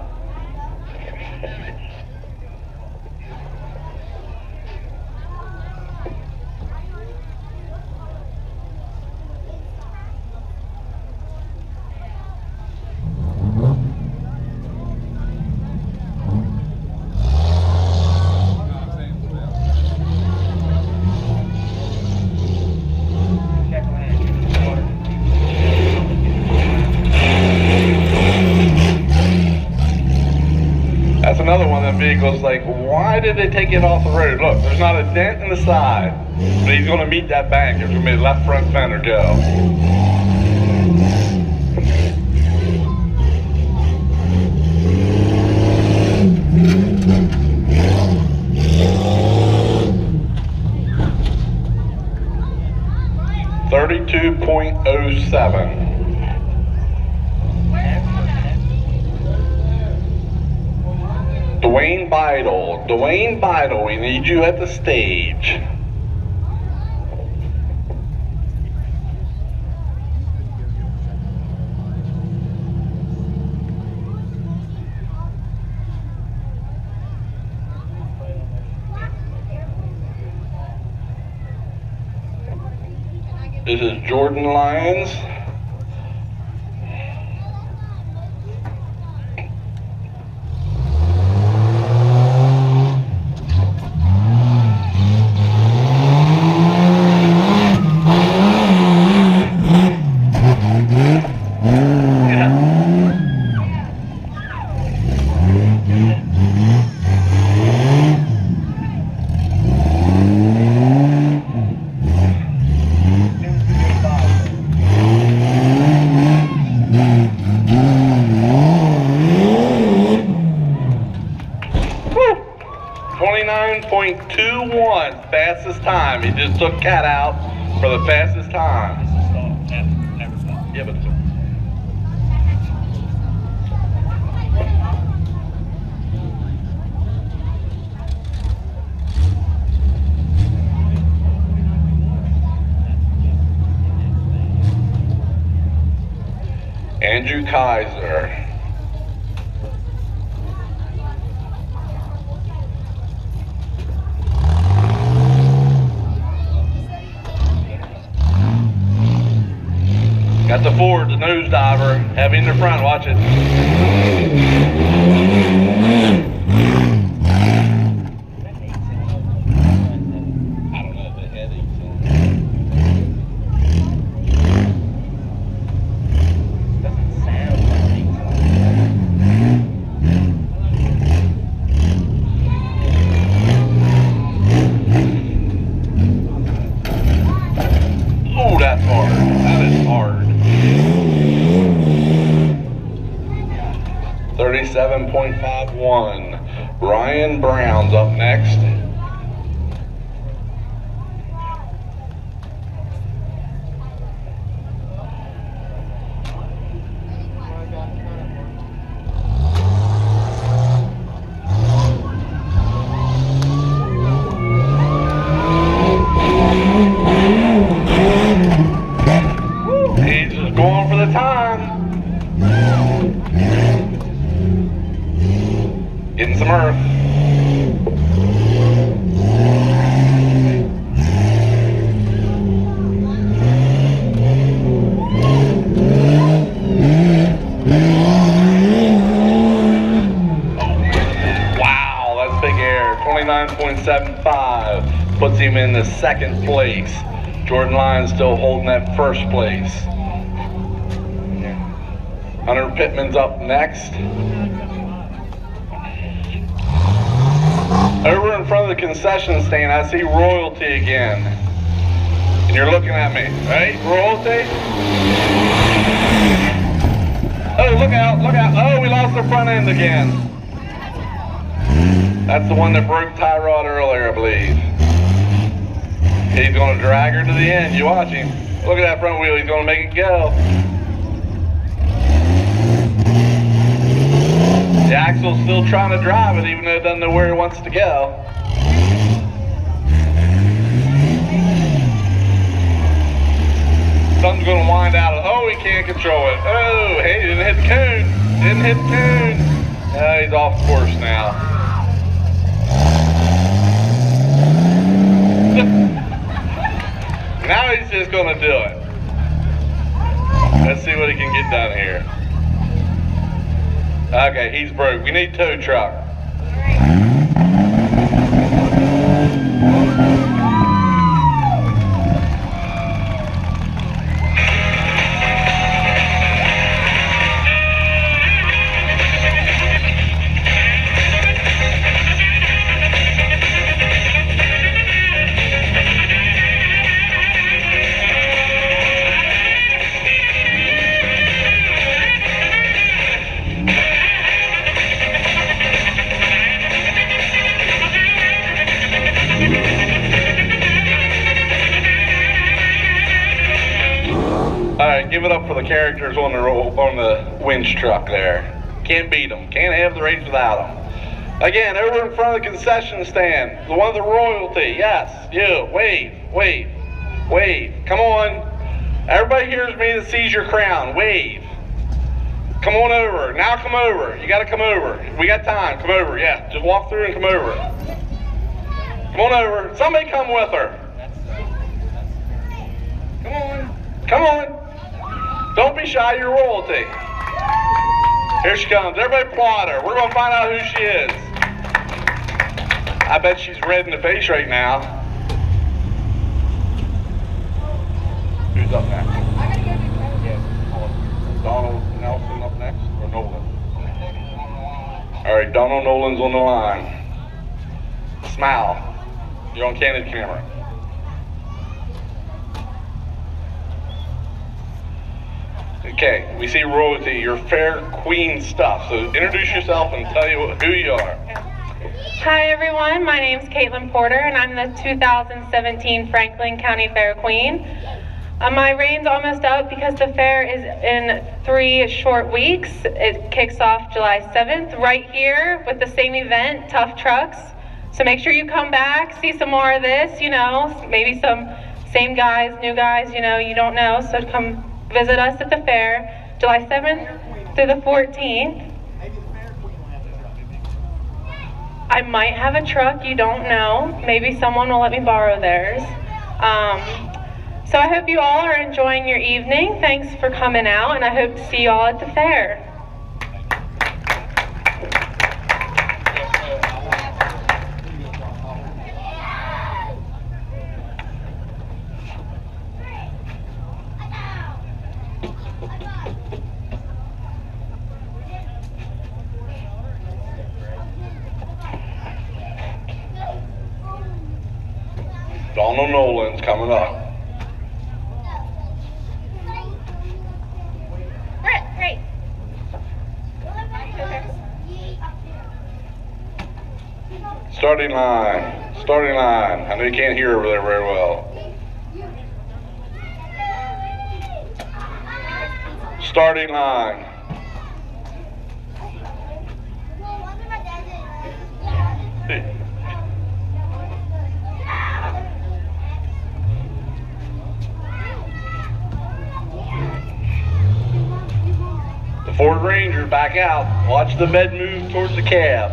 That's another one of them vehicles, like, why did they take it off the road? Look, there's not a dent in the side, but he's going to meet that bank. There's going to be a left front fender go. .07. Dwayne Beidle, we need you at the stage. This is Jordan Lyons. .21, fastest time. He just took Cat out for the fastest time. Yeah, but Andrew Kaiser. Got the Ford, the nose diver, heavy in the front, watch it. I don't know, the head 18. Doesn't sound like 18. Oh, that's hard. That is hard. 37.51. Ryan Brown's up next. He's just going for the time. Getting some earth. 29.75 puts him in the second place. Jordan Lyons still holding that first place. Hunter Pittman's up next. Over in front of the concession stand, I see Royalty again. And you're looking at me, right? Royalty? Oh, look out, look out. Oh, we lost the front end again. That's the one that broke tie rod earlier, I believe. He's going to drag her to the end. You watch him. Look at that front wheel. He's going to make it go. The axle's still trying to drive it, even though it doesn't know where it wants to go. Something's going to wind out. Oh, he can't control it. Oh, hey, he didn't hit the cone. Didn't hit the cone. Oh, he's off course now. Now he's just going to do it. Let's see what he can get done here. Okay, he's broke. We need tow truck. Give it up for the characters on the winch truck there. Can't beat them. Can't have the race without them. Again, over in front of the concession stand, the one of the Royalty. Yes, you. Wave, wave, wave. Come on. Everybody hears me that sees your crown. Wave. Come on over. Now come over. You got to come over. We got time. Come over. Yeah, just walk through and come over. Come on over. Somebody come with her. Come on. Come on. Don't be shy, you're Royalty. Here she comes. Everybody applaud her. We're going to find out who she is. I bet she's red in the face right now. Who's up next? Donald Nelson up next, or Nolan? All right, Donald Nolan's on the line. Smile. You're on candid camera. Okay, we see Royalty, your fair queen stuff. So introduce yourself and tell you who you are. Hi everyone, my name's Caitlin Porter and I'm the 2017 Franklin County Fair Queen. My reign's almost up because the fair is in 3 short weeks. It kicks off July 7th right here with the same event, Tuff Trucks. So make sure you come back, see some more of this, you know, maybe some same guys, new guys, you know, you don't know, so come visit us at the fair, July 7th through the 14th. I might have a truck, you don't know. Maybe someone will let me borrow theirs. So I hope you all are enjoying your evening. Thanks for coming out, and I hope to see you all at the fair. Donald Nolan's coming up. Great. Starting line. Starting line. I know you can't hear over there very well. Starting line. The Ford Ranger back out. Watch the bed move towards the cab.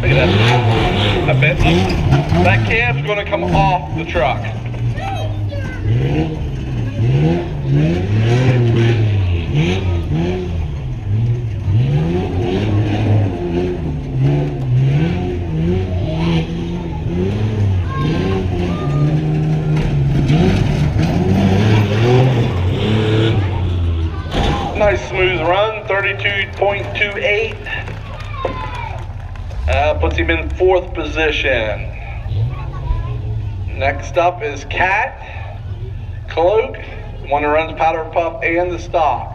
Look at that. I bet that cab's going to come off the truck. Nice smooth run, 32.28. Puts him in 4th position. Next up is Cat Cloak, one that runs powder puff and the stock.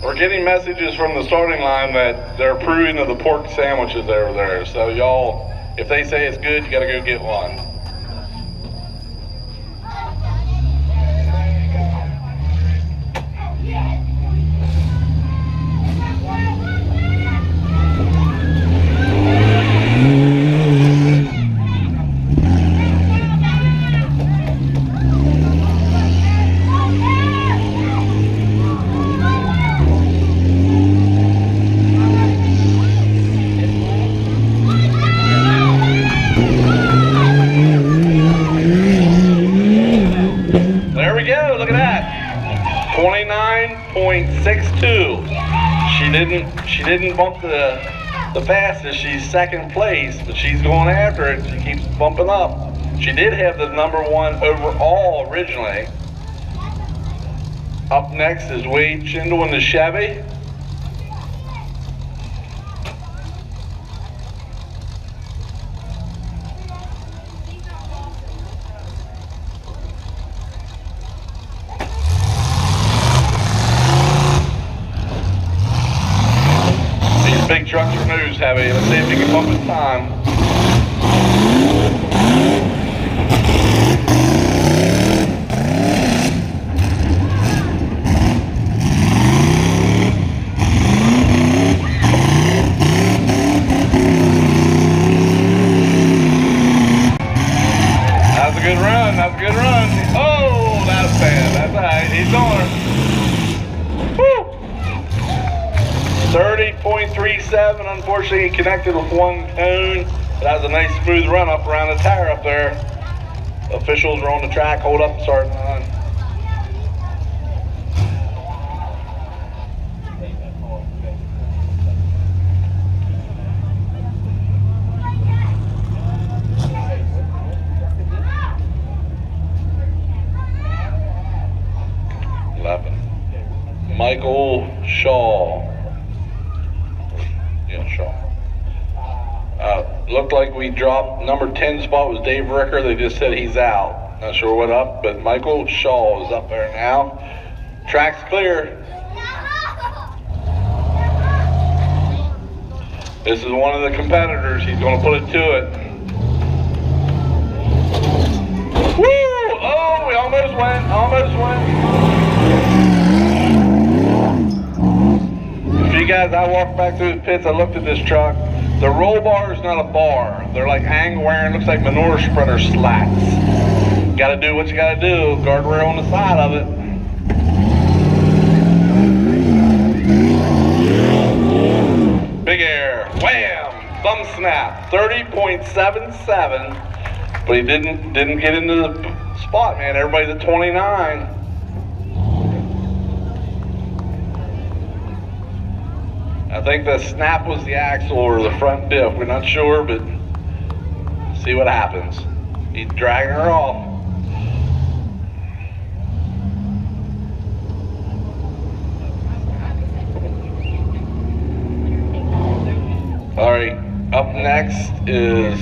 We're getting messages from the starting line that they're approving of the pork sandwiches over there. So y'all, if they say it's good, you gotta go get one. There we go, look at that. 29.62. She didn't bump the fastest. She's 2nd place, but she's going after it. She keeps bumping up. She did have the #1 overall originally. Up next is Wade Schindel in the Chevy. Big trucks are news heavy. Let's see if he can bump his time. That's a good run. That's a good run. Oh, that's bad. That's all right. He's on her. Woo! 30.37, unfortunately he connected with one cone. That was a nice smooth run up around the tire up there. Officials are on the track, hold up and start line. Michael Shaw. Looked like we dropped number 10 spot was Dave Ricker. They just said he's out. Not sure what up, but Michael Shaw is up there now. Track's clear. This is one of the competitors. He's going to put it to it. Woo! Oh, we almost went. Almost went. For you guys, I walked back through the pits. I looked at this truck. The roll bar is not a bar. They're like hang wearing, looks like manure spreader slats. Gotta do what you gotta do. Guardrail on the side of it. Big air. Wham! Thumb snap. 30.77. But he didn't get into the spot, man. Everybody's at 29. I think the snap was the axle or the front diff. We're not sure, but see what happens. He's dragging her off. All right, up next is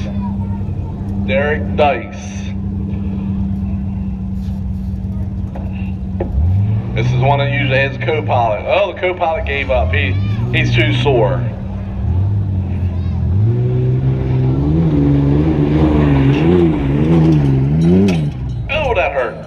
Derek Dice. This is one that usually has co-pilot. Oh, the co-pilot gave up. He's too sore. Oh, that hurt.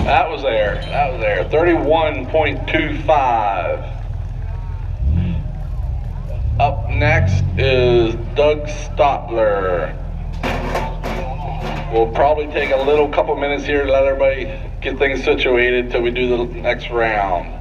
That was there. 31.25. Up next is Doug Stotler We'll probably take a little couple minutes here to let everybody get things situated till we do the next round.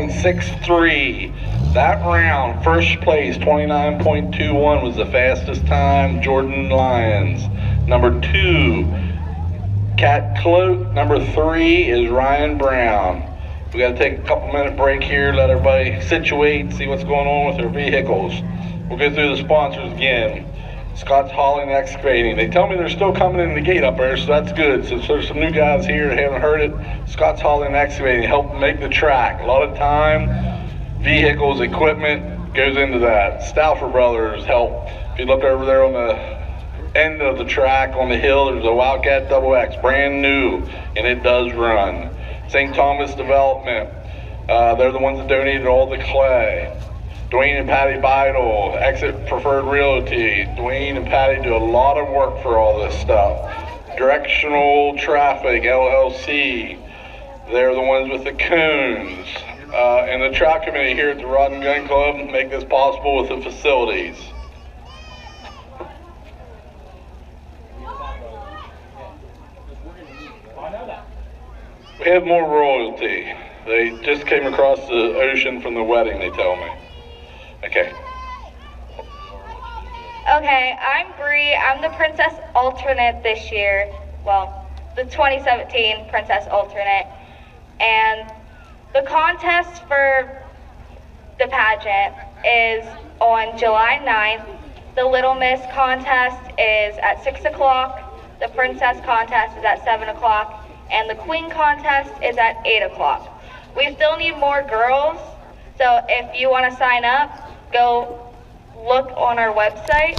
.63. That round, first place, 29.21 was the fastest time, Jordan Lyons. Number 2, Cat Cloak. Number 3 is Ryan Brown. We got to take a couple minute break here, let everybody situate, see what's going on with their vehicles. We'll go through the sponsors again. Scott's Hauling and Excavating. They tell me they're still coming in the gate up there, so that's good. So there's some new guys here that haven't heard it. Scott's Hauling and Excavating help make the track. A lot of time, vehicles, equipment goes into that. Stauffer Brothers help. If you look over there on the end of the track on the hill, there's a Wildcat Double X, brand new, and it does run. St. Thomas Development, they're the ones that donated all the clay. Dwayne and Patty Beidel, Exit Preferred Realty. Dwayne and Patty do a lot of work for all this stuff. Directional Traffic, LLC. They're the ones with the cones. And the track committee here at the Rod and Gun Club make this possible with the facilities. We have more royalty. They just came across the ocean from the wedding, they tell me. Okay. Okay, I'm Bree. I'm the Princess Alternate this year. Well, the 2017 Princess Alternate. And the contest for the pageant is on July 9th. The Little Miss contest is at 6 o'clock. The Princess contest is at 7 o'clock. And the Queen contest is at 8 o'clock. We still need more girls. So if you want to sign up, go look on our website.